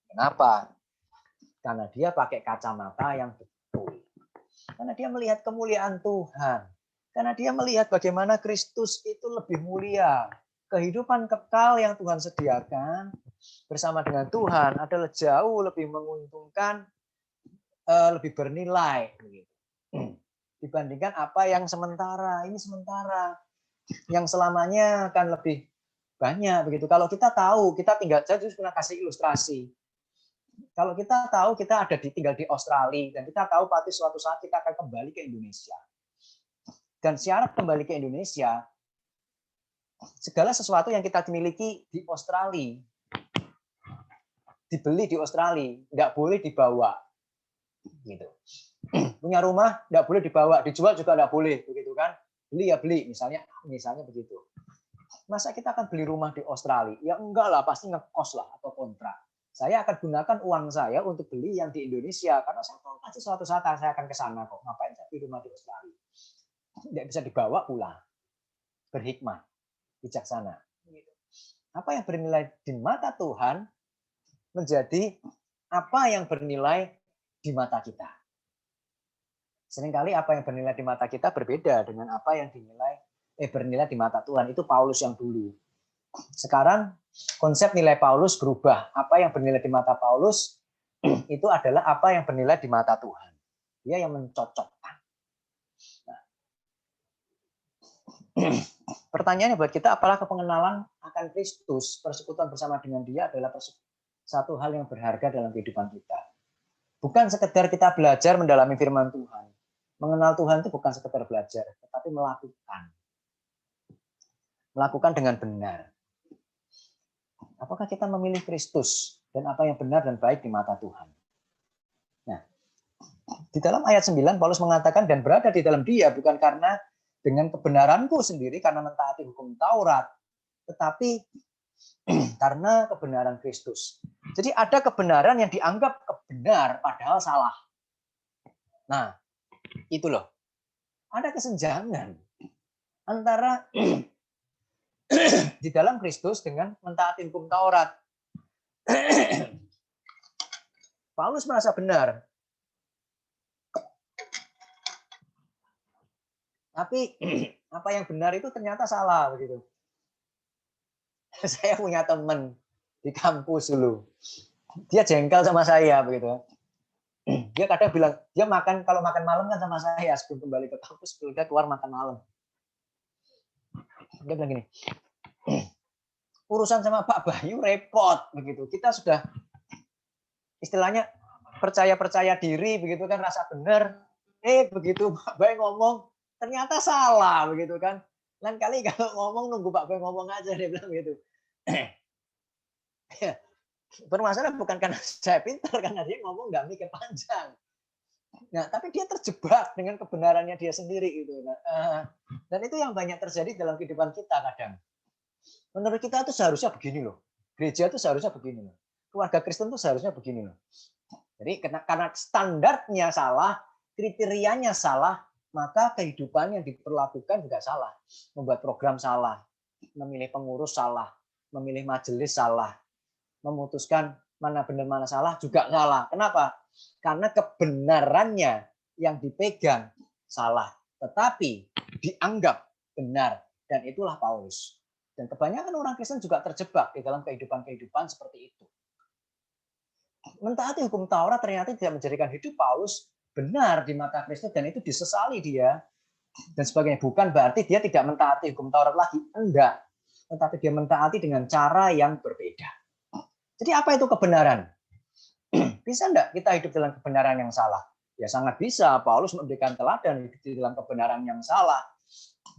Kenapa? Karena dia pakai kacamata yang betul. Karena dia melihat kemuliaan Tuhan. Karena dia melihat bagaimana Kristus itu lebih mulia. Kehidupan kekal yang Tuhan sediakan bersama dengan Tuhan adalah jauh lebih menguntungkan, lebih bernilai dibandingkan apa yang sementara. Ini sementara. Yang selamanya akan lebih banyak begitu. Kalau kita tahu, kita tinggal, saya juga pernah kasih ilustrasi. Kalau kita tahu kita tinggal di Australia dan kita tahu pasti suatu saat kita akan kembali ke Indonesia. Dan syarat kembali ke Indonesia, segala sesuatu yang kita miliki di Australia, dibeli di Australia, nggak boleh dibawa. Gitu. Punya rumah nggak boleh dibawa, dijual juga nggak boleh, begitu kan? Beli ya beli, misalnya begitu. Masa kita akan beli rumah di Australia? Ya enggak lah, pasti ngekos lah atau kontrak. Saya akan gunakan uang saya untuk beli yang di Indonesia karena saya tahu pasti suatu saat saya akan ke sana kok. Ngapain saya beli rumah di Australia? Tidak bisa dibawa pulang. Berhikmat, bijaksana. Apa yang bernilai di mata Tuhan menjadi apa yang bernilai di mata kita. Seringkali apa yang bernilai di mata kita berbeda dengan apa yang bernilai di mata Tuhan. Itu Paulus yang dulu. Sekarang konsep nilai Paulus berubah. Apa yang bernilai di mata Paulus itu adalah apa yang bernilai di mata Tuhan. Dia yang mencocokkan. Nah, pertanyaannya buat kita, apakah pengenalan akan Kristus, persekutuan bersama dengan Dia adalah satu hal yang berharga dalam kehidupan kita. Bukan sekedar kita belajar mendalami firman Tuhan. Mengenal Tuhan itu bukan sekedar belajar, tetapi melakukan. Melakukan dengan benar. Apakah kita memilih Kristus dan apa yang benar dan baik di mata Tuhan? Nah, di dalam ayat 9 Paulus mengatakan dan berada di dalam Dia bukan karena dengan kebenaranku sendiri karena mentaati hukum Taurat, tetapi karena kebenaran Kristus. Jadi ada kebenaran yang dianggap benar padahal salah. Nah, itu loh. Ada kesenjangan antara di dalam Kristus dengan mentaati hukum Taurat. Paulus merasa benar. Tapi apa yang benar itu ternyata salah begitu. Saya punya teman di kampus dulu. Dia jengkel sama saya begitu. Dia kadang bilang, dia kalau makan malam kan sama saya sebelum kembali ke kampus, dia keluar makan malam. Dia bilang gini, urusan sama Pak Bayu repot begitu. Kita sudah istilahnya percaya diri begitu kan, rasa benar. Begitu Pak Boy ngomong ternyata salah begitu kan. Lain kali kalau ngomong nunggu Pak Boy ngomong aja, dia bilang gitu. Bermasalah bukan karena saya pintar, karena dia ngomong nggak mikir panjang. Nah, tapi dia terjebak dengan kebenarannya dia sendiri gitu. Dan itu yang banyak terjadi dalam kehidupan kita kadang. Menurut kita itu seharusnya begini loh. Gereja itu seharusnya begini loh. Keluarga Kristen itu seharusnya begini loh. Jadi karena standarnya salah, kriterianya salah, maka kehidupan yang diperlakukan juga salah. Membuat program salah, memilih pengurus salah, memilih majelis salah, memutuskan mana benar mana salah juga salah. Kenapa? Karena kebenarannya yang dipegang salah, tetapi dianggap benar, dan itulah Paulus. Dan kebanyakan orang Kristen juga terjebak di dalam kehidupan-kehidupan seperti itu. Mentaati hukum Taurat ternyata tidak menjadikan hidup Paulus benar di mata Kristus, dan itu disesali dia dan sebagainya. Bukan berarti dia tidak mentaati hukum Taurat lagi, enggak. Tetapi dia mentaati dengan cara yang berbeda. Jadi apa itu kebenaran? Bisa enggak kita hidup dalam kebenaran yang salah? Ya sangat bisa. Paulus memberikan teladan hidup di dalam kebenaran yang salah.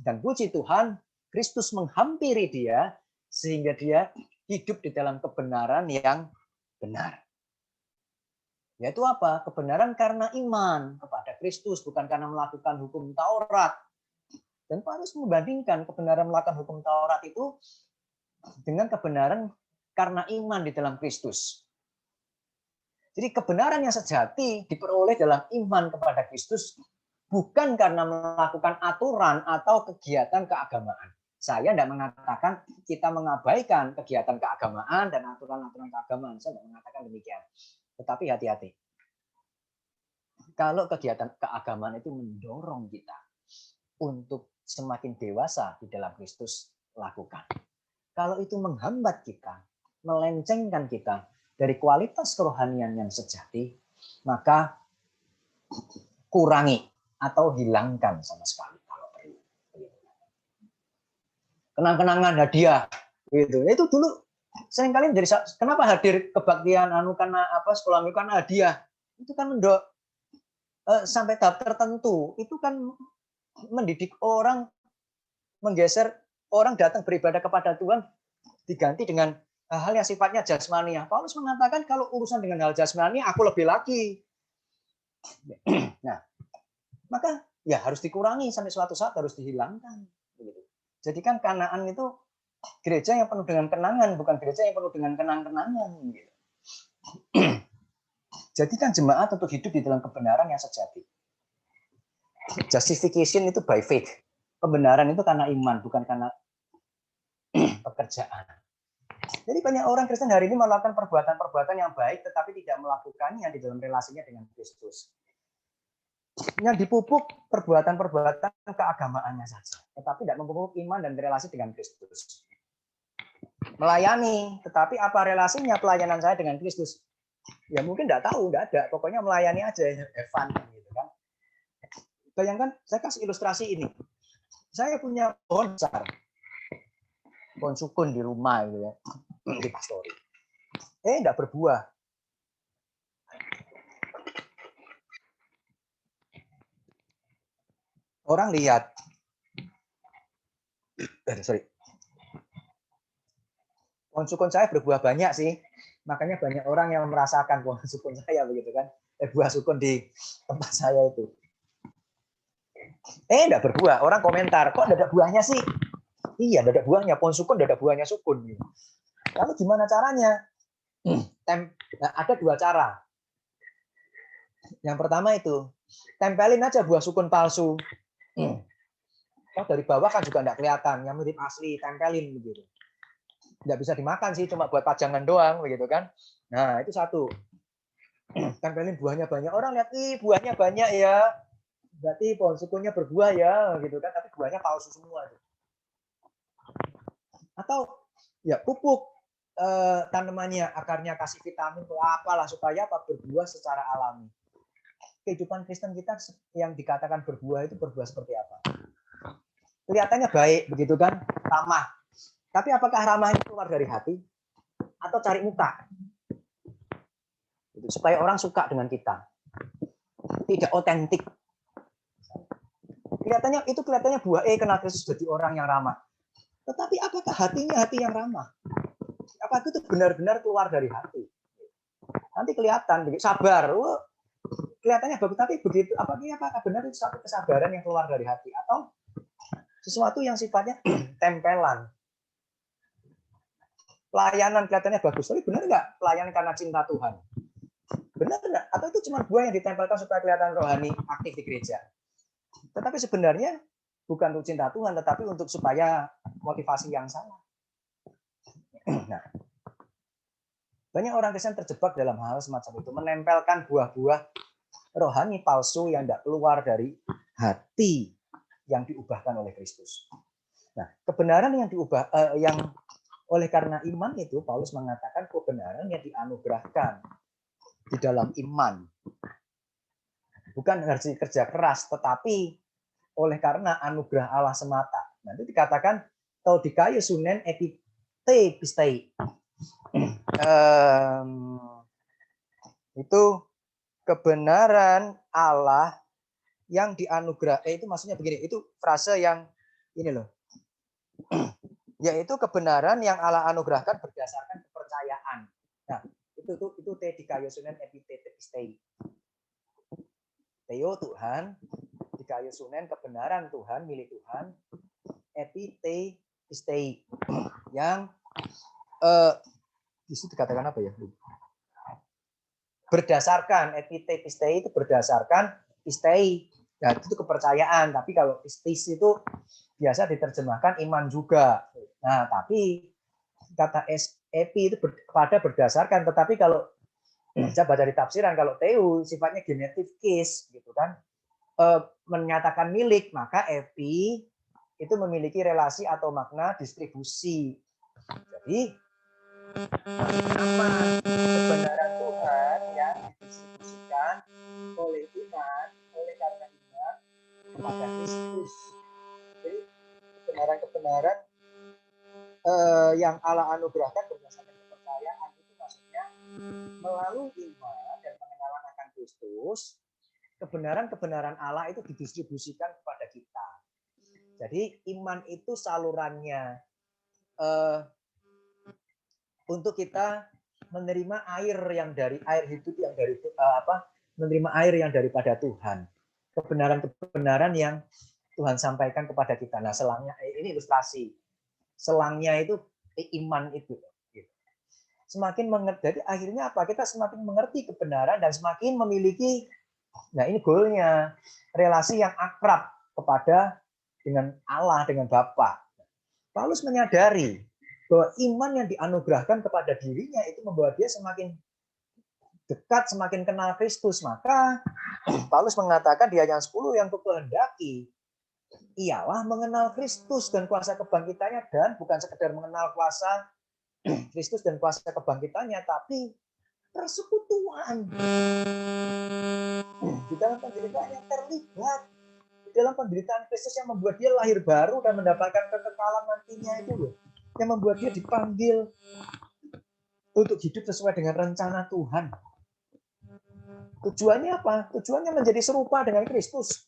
Dan puji Tuhan, Kristus menghampiri dia sehingga dia hidup di dalam kebenaran yang benar. Yaitu apa? Kebenaran karena iman kepada Kristus, bukan karena melakukan hukum Taurat. Dan Paulus membandingkan kebenaran melakukan hukum Taurat itu dengan kebenaran karena iman di dalam Kristus. Jadi kebenaran yang sejati diperoleh dalam iman kepada Kristus, bukan karena melakukan aturan atau kegiatan keagamaan. Saya tidak mengatakan kita mengabaikan kegiatan keagamaan dan aturan-aturan keagamaan. Saya tidak mengatakan demikian. Tetapi hati-hati. Kalau kegiatan keagamaan itu mendorong kita untuk semakin dewasa di dalam Kristus, lakukan. Kalau itu menghambat kita, melencengkan kita dari kualitas kerohanian yang sejati, maka kurangi atau hilangkan sama sekali kalau perlu. Kenang-kenangan hadiah, gitu. Itu dulu seringkali menjadi, kenapa hadir kebaktian karena apa, sekolah minggu karena hadiah. Itu kan sampai tahap tertentu, itu kan mendidik orang, menggeser orang datang beribadah kepada Tuhan diganti dengan hal yang sifatnya jasmaniah. Paulus mengatakan kalau urusan dengan hal jasmani aku lebih lagi. Nah, maka ya harus dikurangi sampai suatu saat harus dihilangkan. Jadikan Kanaan itu gereja yang penuh dengan kenangan, bukan gereja yang penuh dengan kenang-kenangan. Jadikan jemaat untuk hidup di dalam kebenaran yang sejati. Justification itu by faith. Kebenaran itu karena iman, bukan karena pekerjaan. Jadi banyak orang Kristen hari ini melakukan perbuatan-perbuatan yang baik, tetapi tidak melakukannya di dalam relasinya dengan Kristus. Yang dipupuk perbuatan-perbuatan keagamaannya saja, tetapi tidak memupuk iman dan relasi dengan Kristus. Melayani, tetapi apa relasinya pelayanan saya dengan Kristus? Ya mungkin tidak tahu, tidak ada. Pokoknya melayani aja, Evan, gitu kan. Bayangkan, saya kasih ilustrasi ini. Saya punya pohon besar, pohon sukun di rumah, gitu ya, di pastori. Tidak berbuah. Orang lihat, pohon sukun saya berbuah banyak sih. Makanya banyak orang yang merasakan pohon sukun saya begitu kan. Buah sukun di tempat saya itu. Enggak berbuah. Orang komentar, kok tidak ada buahnya sih? Iya, tidak ada buahnya. Pohon sukun tidak ada buahnya sukun. Lalu gimana caranya? Ada dua cara. Yang pertama itu, tempelin aja buah sukun palsu. Dari bawah kan juga tidak kelihatan. Yang mirip asli, tempelin begitu. Nggak bisa dimakan sih, cuma buat pajangan doang begitu kan. Nah, itu satu. Tempelin buahnya banyak, orang lihat, buahnya banyak ya, berarti pohon sukunnya berbuah ya gitu kan, tapi buahnya palsu semua. Atau ya pupuk tanamannya, akarnya kasih vitamin atau apalah supaya apa, berbuah secara alami. Kehidupan Kristen kita yang dikatakan berbuah itu berbuah seperti apa? Kelihatannya baik begitu kan, ramah. Tapi apakah ramah itu keluar dari hati atau cari muka? Gitu supaya orang suka dengan kita. Tidak otentik. Kelihatannya buah kenal Kristus jadi orang yang ramah. Tetapi apakah hatinya hati yang ramah? Apakah itu benar-benar keluar dari hati? Nanti kelihatan, sabar. Kelihatannya bagus, tapi begitu apakah benar itu satu kesabaran yang keluar dari hati atau sesuatu yang sifatnya tempelan? Pelayanan kelihatannya bagus, tapi benar nggak pelayanan karena cinta Tuhan? Benar nggak? Atau itu cuma buah yang ditempelkan supaya kelihatan rohani aktif di gereja? Tetapi sebenarnya bukan untuk cinta Tuhan, tetapi untuk supaya motivasi yang salah. Nah, banyak orang Kristen terjebak dalam hal semacam itu, menempelkan buah-buah rohani palsu yang tidak keluar dari hati yang diubahkan oleh Kristus. Nah, kebenaran yang yang oleh karena iman itu Paulus mengatakan kebenaran yang dianugerahkan di dalam iman. Bukan harus kerja keras, tetapi oleh karena anugerah Allah semata. Nanti dikatakan taudikaio sunen epite pistai. Itu kebenaran Allah yang dianugerah. Itu maksudnya begini, itu frase yang ini loh. Yaitu kebenaran yang Allah anugerahkan berdasarkan kepercayaan. Nah, itu te dikaio sunen epite pistai. Theo Tuhan, dikaio sunen kebenaran Tuhan, milik Tuhan, epite pistai. Yang di situ dikatakan apa ya? Berdasarkan epite pistai itu berdasarkan pistai. Nah, itu kepercayaan, tapi kalau pistis itu biasa diterjemahkan iman juga. Nah, tapi kata epi itu pada berdasarkan, tetapi kalau saya baca di tafsiran, kalau teu sifatnya genetif case gitu kan, menyatakan milik, maka epi itu memiliki relasi atau makna distribusi. Jadi apa kebenaran Tuhan yang didistribusikan oleh iman, oleh karena iman kepada Kristus. Jadi kebenaran-kebenaran yang Allah anugerahkan berdasarkan kepercayaan itu maksudnya melalui iman dan pengenalan akan Kristus, kebenaran-kebenaran Allah itu didistribusikan kepada kita. Jadi iman itu salurannya untuk kita menerima air hidup yang dari menerima air yang daripada Tuhan. Kebenaran-kebenaran yang Tuhan sampaikan kepada kita. Nah, selangnya ini ilustrasi. Selangnya itu iman itu. Semakin mengerti, jadi akhirnya apa? Kita semakin mengerti kebenaran dan semakin memiliki, nah ini goalnya, relasi yang akrab dengan Allah, dengan Bapa. Paulus menyadari bahwa iman yang dianugerahkan kepada dirinya itu membuat dia semakin dekat, semakin kenal Kristus. Maka Paulus mengatakan di ayat 10 yang kukehendaki ialah mengenal Kristus dan kuasa kebangkitannya, dan bukan sekedar mengenal kuasa Kristus dan kuasa kebangkitannya, tapi persekutuan di dalam penderitaan yang terlibat di dalam penderitaan Kristus yang membuat dia lahir baru dan mendapatkan kekekalan nantinya itu loh, yang membuat dia dipanggil untuk hidup sesuai dengan rencana Tuhan. Tujuannya apa? Tujuannya menjadi serupa dengan Kristus.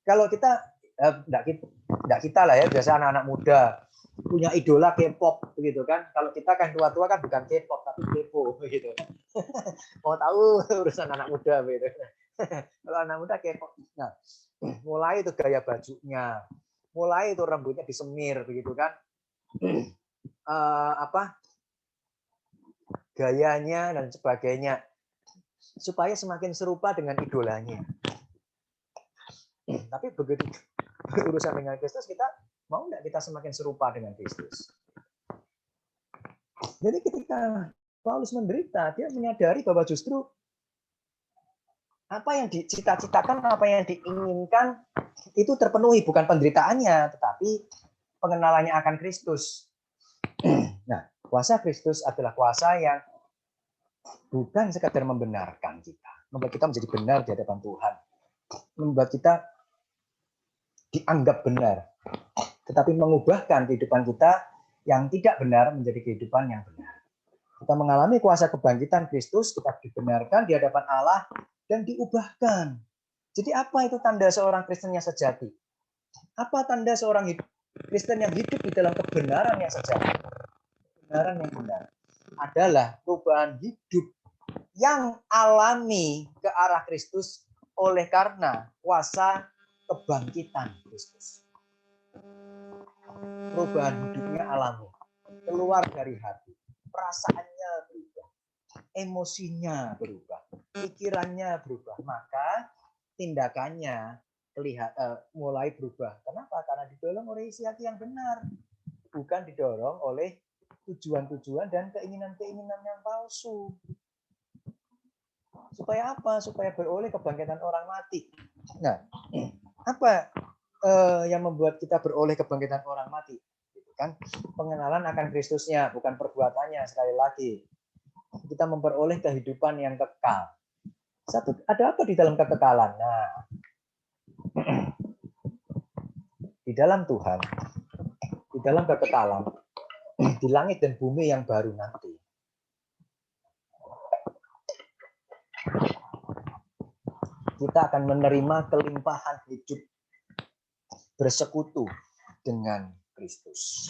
Kalau kita, enggak kita lah ya, biasa anak-anak muda punya idola K-pop begitu kan. Kalau kita kan tua-tua kan bukan K-pop tapi kepo begitu. Mau tahu urusan anak muda begitu. Kalau anak muda K-pop. Nah, mulai itu gaya bajunya, mulai itu rambutnya disemir begitu kan. Gayanya dan sebagainya supaya semakin serupa dengan idolanya. Tapi begitu urusan dengan Kristus, kita mau enggak kita semakin serupa dengan Kristus? Jadi ketika Paulus menderita, dia menyadari bahwa justru apa yang dicita-citakan, apa yang diinginkan itu terpenuhi, bukan penderitaannya, tetapi pengenalannya akan Kristus. Nah, kuasa Kristus adalah kuasa yang bukan sekadar membenarkan kita, membuat kita menjadi benar di hadapan Tuhan, membuat kita dianggap benar, tetapi mengubahkan kehidupan kita yang tidak benar menjadi kehidupan yang benar. Kita mengalami kuasa kebangkitan Kristus, kita dibenarkan di hadapan Allah dan diubahkan. Jadi apa itu tanda seorang Kristen yang sejati? Apa tanda seorang Kristen yang hidup di dalam kebenaran yang sejati? Kebenaran yang benar adalah perubahan hidup yang alami ke arah Kristus oleh karena kuasa kebangkitan Kristus. Perubahan hidupnya alami, keluar dari hati, perasaannya berubah, emosinya berubah, pikirannya berubah, maka tindakannya mulai berubah. Kenapa? Karena didorong oleh isi hati yang benar, bukan didorong oleh tujuan-tujuan dan keinginan-keinginan yang palsu. Supaya apa? Supaya beroleh kebangkitan orang mati. Nah, apa yang membuat kita beroleh kebangkitan orang mati? Kan pengenalan akan Kristusnya, bukan perbuatannya. Sekali lagi, kita memperoleh kehidupan yang kekal. Satu, ada apa di dalam kekekalan? Nah, di dalam Tuhan, di dalam kekekalan, di langit dan bumi yang baru nanti, kita akan menerima kelimpahan hidup bersekutu dengan Kristus.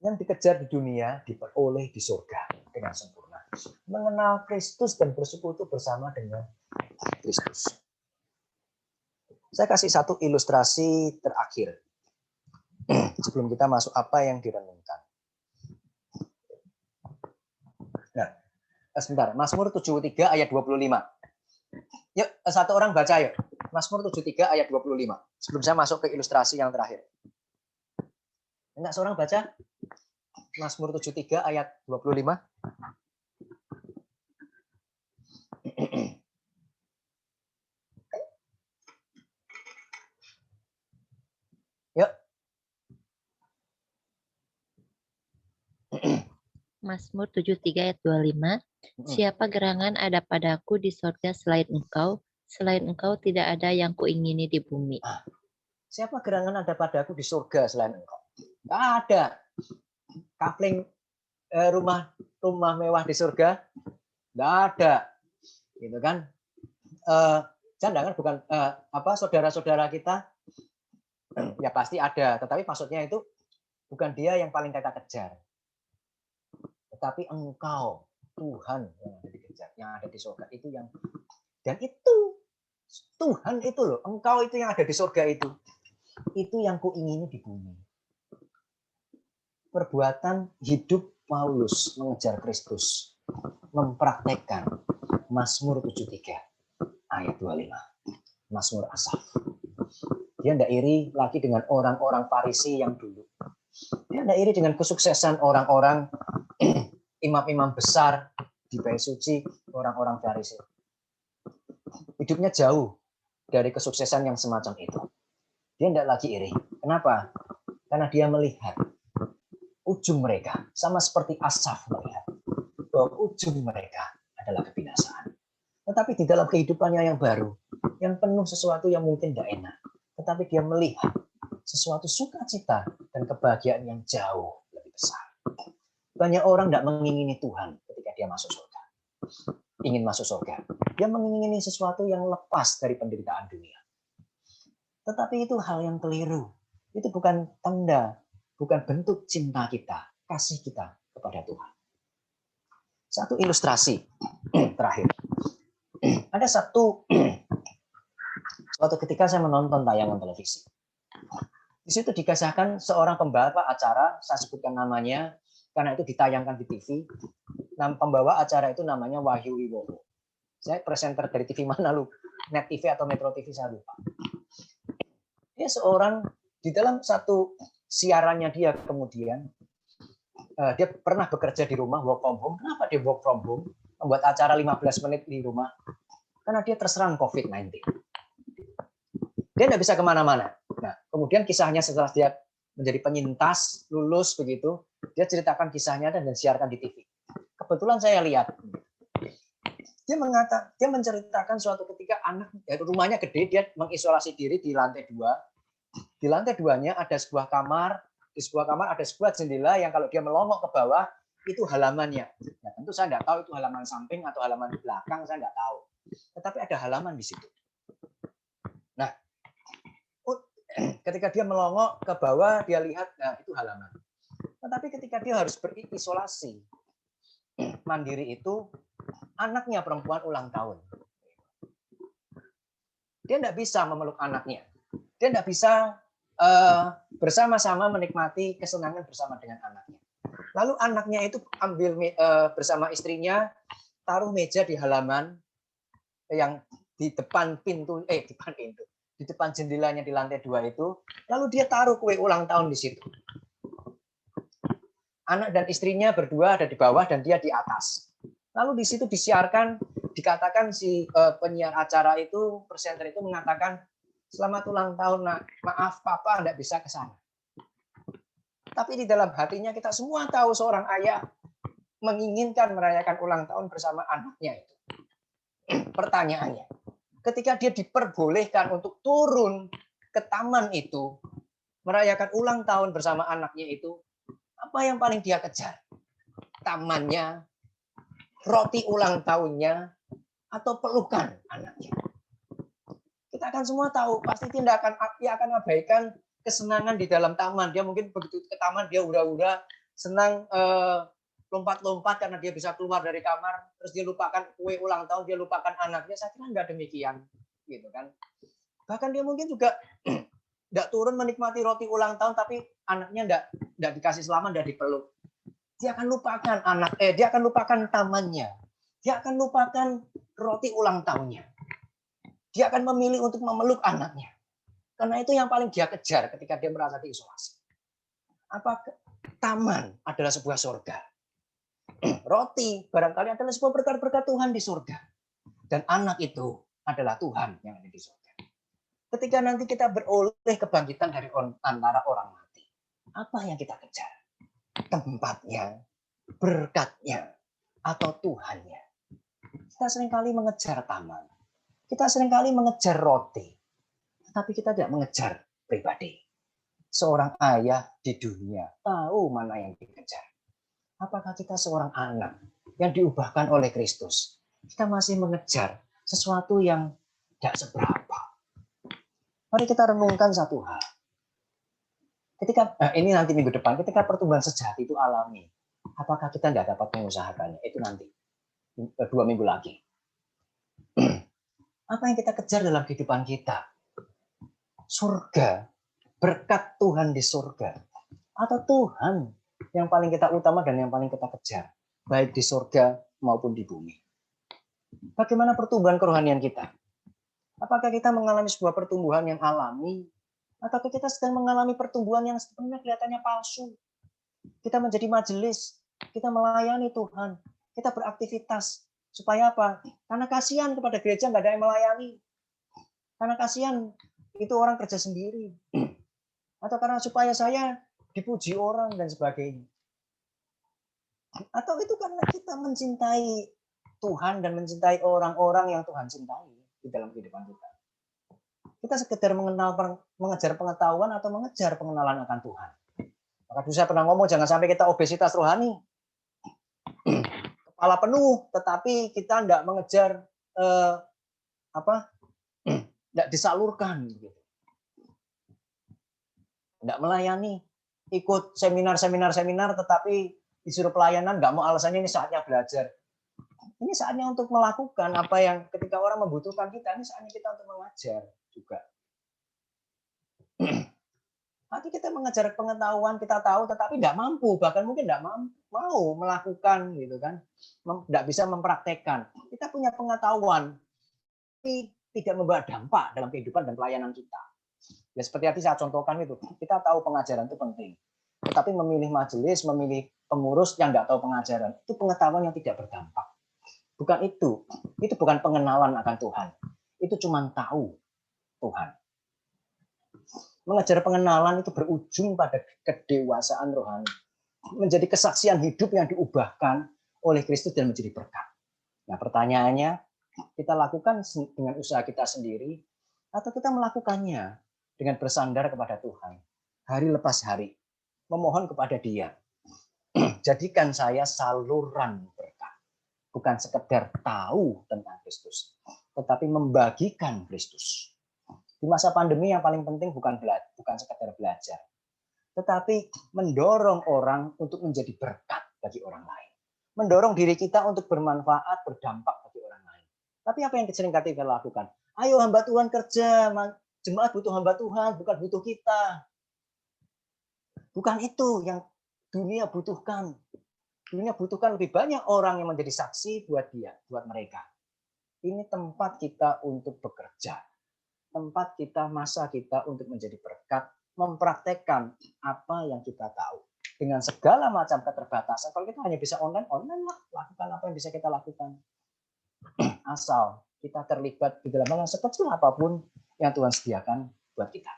Yang dikejar di dunia diperoleh di surga dengan sempurna. Mengenal Kristus dan bersekutu bersama dengan Kristus. Saya kasih satu ilustrasi terakhir sebelum kita masuk apa yang direnungkan. Nah, sebentar, Mazmur 73 ayat 25. Yuk, satu orang baca yuk. Mazmur 73 ayat 25. Sebelum saya masuk ke ilustrasi yang terakhir. Enggak seorang baca? Mazmur 73 ayat 25. Yuk. Mazmur 73 ayat 25. Siapa gerangan ada padaku di sorga selain engkau? Selain engkau tidak ada yang kuingini di bumi. Siapa gerangan ada padaku di surga selain engkau? Enggak ada. Kapling rumah mewah di surga enggak ada. Gitu kan? Canda kan bukan saudara-saudara kita ya pasti ada, tetapi maksudnya itu bukan dia yang paling kita kejar. Tetapi engkau, Tuhan yang ada dikejar, yang ada di surga itu yang, dan itu Tuhan itu loh, engkau itu yang ada di surga itu yang kuingini di bumi. Perbuatan hidup Paulus mengejar Kristus, mempraktekkan Mazmur 73 ayat 25, Mazmur Asaf. Dia tidak iri lagi dengan orang-orang Farisi yang dulu. Dia tidak iri dengan kesuksesan orang-orang imam-imam besar di bait suci, orang-orang Farisi. Hidupnya jauh dari kesuksesan yang semacam itu. Dia tidak lagi iri. Kenapa? Karena dia melihat ujung mereka, sama seperti Asaf melihat bahwa ujung mereka adalah kebinasaan. Tetapi di dalam kehidupannya yang baru, yang penuh sesuatu yang mungkin tidak enak, tetapi dia melihat sesuatu sukacita dan kebahagiaan yang jauh lebih besar. Banyak orang tidak mengingini Tuhan ketika dia masuk surga. Ingin masuk surga. Dia mengingini sesuatu yang lepas dari penderitaan dunia. Tetapi itu hal yang keliru. Itu bukan tanda, bukan bentuk cinta kita, kasih kita kepada Tuhan. Satu ilustrasi terakhir. Ada suatu ketika saya menonton tayangan televisi. Di situ dikasahkan seorang pembawa acara, saya sebutkan namanya, karena itu ditayangkan di TV. Pembawa acara itu namanya Wahyu Wiwowo. Saya presenter dari TV mana lu? Net TV atau Metro TV saya lupa. Dia seorang di dalam satu siarannya dia kemudian dia pernah bekerja di rumah work from home. Kenapa dia work from home? Membuat acara 15 menit di rumah. Karena dia terserang COVID-19. Dia tidak bisa kemana-mana. Nah, kemudian kisahnya setelah dia menjadi penyintas, lulus begitu, dia ceritakan kisahnya dan siarkan di TV. Kebetulan saya lihat. Dia menceritakan suatu ketika anak rumahnya gede, dia mengisolasi diri di lantai 2. Di lantai 2-nya ada sebuah kamar di sebuah kamar ada sebuah jendela yang kalau dia melongok ke bawah itu halamannya. Nah, tentu saya nggak tahu itu halaman samping atau halaman belakang, saya nggak tahu. Tetapi ada halaman di situ. Nah, ketika dia melongok ke bawah, dia lihat, nah itu halaman. Tetapi ketika dia harus berisolasi mandiri itu, anaknya perempuan ulang tahun. Dia tidak bisa memeluk anaknya. Dia tidak bisa bersama-sama menikmati kesenangan bersama dengan anaknya. Lalu anaknya itu ambil bersama istrinya, taruh meja di halaman yang di depan pintu, di depan jendelanya di lantai 2 itu, lalu dia taruh kue ulang tahun di situ. Anak dan istrinya berdua ada di bawah dan dia di atas. Lalu di situ disiarkan, dikatakan si penyiar acara itu, presenter itu mengatakan, selamat ulang tahun nak, maaf papa tidak bisa ke sana. Tapi di dalam hatinya kita semua tahu seorang ayah menginginkan merayakan ulang tahun bersama anaknya itu. Pertanyaannya, ketika dia diperbolehkan untuk turun ke taman itu, merayakan ulang tahun bersama anaknya itu, apa yang paling dia kejar? Tamannya, roti ulang tahunnya, atau pelukan anaknya? Kita akan semua tahu, pasti dia akan abaikan kesenangan di dalam taman. Dia mungkin begitu ke taman, dia udah senang lompat-lompat karena dia bisa keluar dari kamar, terus dia lupakan kue ulang tahun, dia lupakan anaknya. Saya kira nggak demikian, gitu kan? Bahkan dia mungkin juga nggak turun menikmati roti ulang tahun, tapi anaknya nggak dikasih selamat, nggak dipeluk. Dia akan lupakan dia akan lupakan tamannya, dia akan lupakan roti ulang tahunnya. Dia akan memilih untuk memeluk anaknya, karena itu yang paling dia kejar ketika dia merasa diisolasi. Apakah taman adalah sebuah surga? Roti barangkali adalah sebuah berkat-berkat Tuhan di surga. Dan anak itu adalah Tuhan yang ada di surga. Ketika nanti kita beroleh kebangkitan dari antara orang mati, apa yang kita kejar? Tempatnya, berkatnya, atau Tuhannya? Kita seringkali mengejar taman. Kita seringkali mengejar roti. Tetapi kita tidak mengejar pribadi. Seorang ayah di dunia tahu mana yang dikejar. Apakah kita seorang anak yang diubahkan oleh Kristus? Kita masih mengejar sesuatu yang tidak seberapa. Mari kita renungkan satu hal. Ini nanti minggu depan, ketika pertumbuhan sejati itu alami, apakah kita tidak dapat mengusahakannya? Itu nanti 2 minggu lagi. Apa yang kita kejar dalam kehidupan kita? Surga, berkat Tuhan di surga, atau Tuhan yang paling kita utama dan yang paling kita kejar, baik di surga maupun di bumi? Bagaimana pertumbuhan kerohanian kita? Apakah kita mengalami sebuah pertumbuhan yang alami, atau kita sedang mengalami pertumbuhan yang sebenarnya kelihatannya palsu? Kita menjadi majelis, kita melayani Tuhan, kita beraktivitas. Supaya apa? Karena kasihan kepada gereja nggak ada yang melayani. Karena kasihan itu orang kerja sendiri. Atau karena supaya saya dipuji orang dan sebagainya. Atau itu karena kita mencintai Tuhan dan mencintai orang-orang yang Tuhan cintai di dalam kehidupan kita. Kita sekedar mengejar pengetahuan atau mengejar pengenalan akan Tuhan. Maka dulu saya pernah ngomong, jangan sampai kita obesitas rohani. Kepala penuh, tetapi kita tidak mengejar tidak disalurkan, gitu. Tidak melayani, ikut seminar, tetapi disuruh pelayanan, nggak mau, alasannya ini saatnya belajar. Ini saatnya untuk melakukan apa yang ketika orang membutuhkan kita, ini saatnya kita untuk mengajar juga. Nanti kita mengejar pengetahuan, kita tahu, tetapi tidak mampu, bahkan mungkin tidak mau melakukan, gitu kan, tidak bisa mempraktekkan. Kita punya pengetahuan, tapi tidak membawa dampak dalam kehidupan dan pelayanan kita. Ya seperti tadi saya contohkan itu, kita tahu pengajaran itu penting, tetapi memilih majelis, memilih pengurus yang tidak tahu pengajaran, itu pengetahuan yang tidak berdampak. Bukan itu bukan pengenalan akan Tuhan, itu cuma tahu Tuhan. Mengejar pengenalan itu berujung pada kedewasaan rohani, menjadi kesaksian hidup yang diubahkan oleh Kristus dan menjadi berkat. Nah, pertanyaannya, kita lakukan dengan usaha kita sendiri atau kita melakukannya dengan bersandar kepada Tuhan hari lepas hari, memohon kepada Dia. Jadikan saya saluran berkat. Bukan sekedar tahu tentang Kristus, tetapi membagikan Kristus. Di masa pandemi yang paling penting bukan sekedar belajar, tetapi mendorong orang untuk menjadi berkat bagi orang lain. Mendorong diri kita untuk bermanfaat, berdampak bagi orang lain. Tapi apa yang sering kita lakukan? Ayo hamba Tuhan kerja, jemaat butuh hamba Tuhan, bukan butuh kita. Bukan itu yang dunia butuhkan. Dunia butuhkan lebih banyak orang yang menjadi saksi buat dia, buat mereka. Ini tempat kita untuk bekerja. Tempat kita, masa kita untuk menjadi berkat, mempraktekkan apa yang kita tahu. Dengan segala macam keterbatasan, kalau kita hanya bisa online lah, lakukan apa yang bisa kita lakukan. Asal kita terlibat di dalam hal yang sekecil apapun yang Tuhan sediakan buat kita.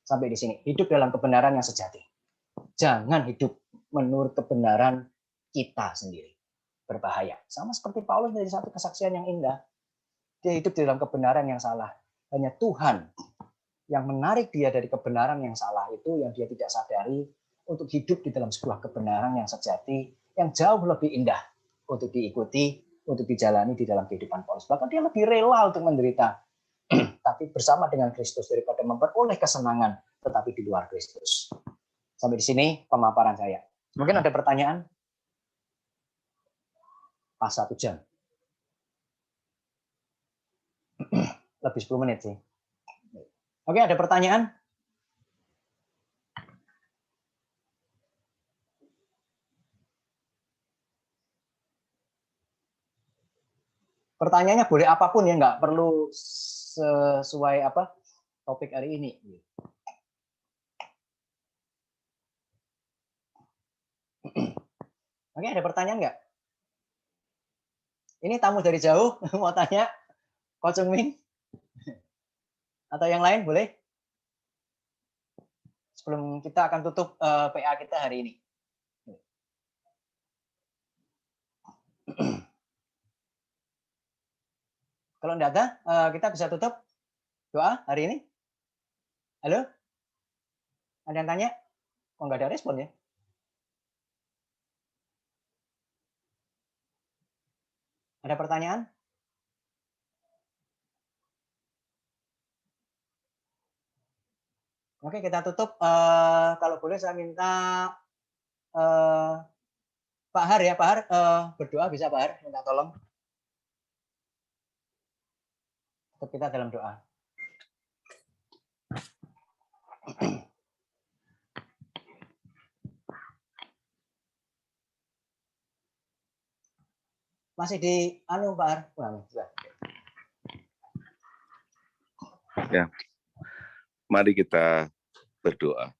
Sampai di sini, hidup dalam kebenaran yang sejati. Jangan hidup menurut kebenaran kita sendiri. Berbahaya. Sama seperti Paulus menjadi satu kesaksian yang indah. Dia hidup di dalam kebenaran yang salah. Hanya Tuhan yang menarik dia dari kebenaran yang salah itu, yang dia tidak sadari, untuk hidup di dalam sebuah kebenaran yang sejati, yang jauh lebih indah untuk diikuti, untuk dijalani di dalam kehidupan Paulus. Bahkan dia lebih rela untuk menderita, tapi bersama dengan Kristus daripada memperoleh kesenangan, tetapi di luar Kristus. Sampai di sini pemaparan saya. Mungkin ada pertanyaan? Pas 1 jam. Lebih 10 menit sih. Oke, ada pertanyaan? Pertanyaannya boleh apapun ya, nggak perlu sesuai apa topik hari ini. Oke, ada pertanyaan nggak? Ini tamu dari jauh mau tanya, Ko Chung Min? Atau yang lain boleh? Sebelum kita akan tutup PA kita hari ini. Kalau enggak ada, kita bisa tutup doa hari ini. Halo? Ada yang tanya? Oh, enggak ada respon ya? Ada pertanyaan? Oke, kita tutup. Kalau boleh saya minta Pak Har ya, Pak Har berdoa bisa Pak Har, minta tolong. Untuk kita dalam doa. Masih di anu Pak Har. Ya. Mari kita berdoa.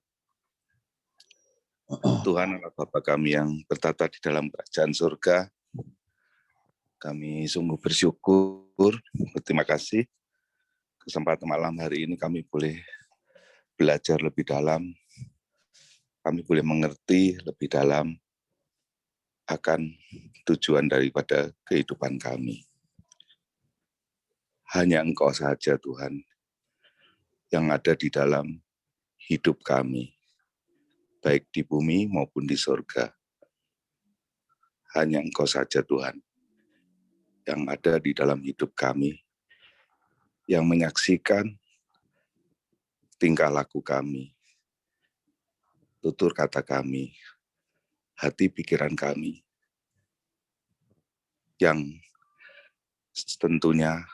Tuhan Allah Bapa kami yang bertata di dalam kerajaan surga, kami sungguh bersyukur, berterima kasih kesempatan malam hari ini kami boleh belajar lebih dalam, kami boleh mengerti lebih dalam akan tujuan daripada kehidupan kami. Hanya Engkau saja Tuhan yang ada di dalam hidup kami, baik di bumi maupun di surga. Hanya Engkau saja Tuhan yang ada di dalam hidup kami, yang menyaksikan tingkah laku kami, tutur kata kami, hati pikiran kami, yang tentunya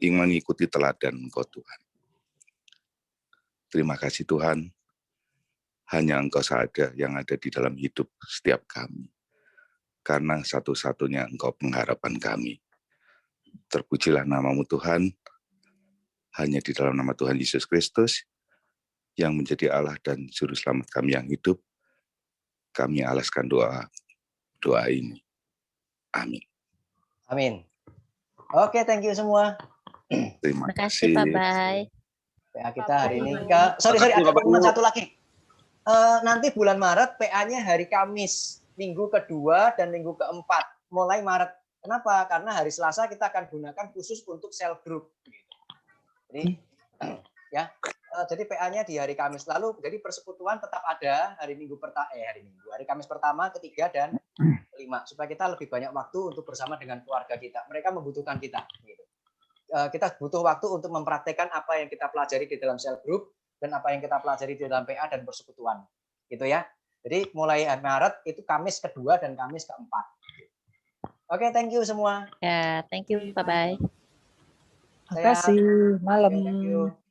mengikuti teladan Engkau Tuhan. Terima kasih Tuhan, hanya Engkau saja yang ada di dalam hidup setiap kami. Karena satu-satunya Engkau pengharapan kami. Terpujilah namamu Tuhan, hanya di dalam nama Tuhan Yesus Kristus, yang menjadi Allah dan Juru Selamat kami yang hidup, kami alaskan doa ini. Amin. Amin. Oke, thank you semua. Terima kasih Pak Bay. PA kita hari ini. Sorry, ada pengumuman satu lagi. Nanti bulan Maret PA-nya hari Kamis, minggu kedua dan minggu keempat, mulai Maret. Kenapa? Karena hari Selasa kita akan gunakan khusus untuk cell group. Jadi ya Jadi PA-nya di hari Kamis. Lalu jadi persekutuan tetap ada hari Kamis pertama, ketiga, dan kelima. Supaya kita lebih banyak waktu untuk bersama dengan keluarga kita. Mereka membutuhkan kita. Gitu. Kita butuh waktu untuk mempraktekkan apa yang kita pelajari di dalam cell group dan apa yang kita pelajari di dalam PA dan persekutuan. Gitu ya. Jadi mulai Maret itu Kamis kedua dan Kamis keempat. Oke, thank you semua. Ya, thank you. Bye-bye. Terima kasih. Malam. Thank you.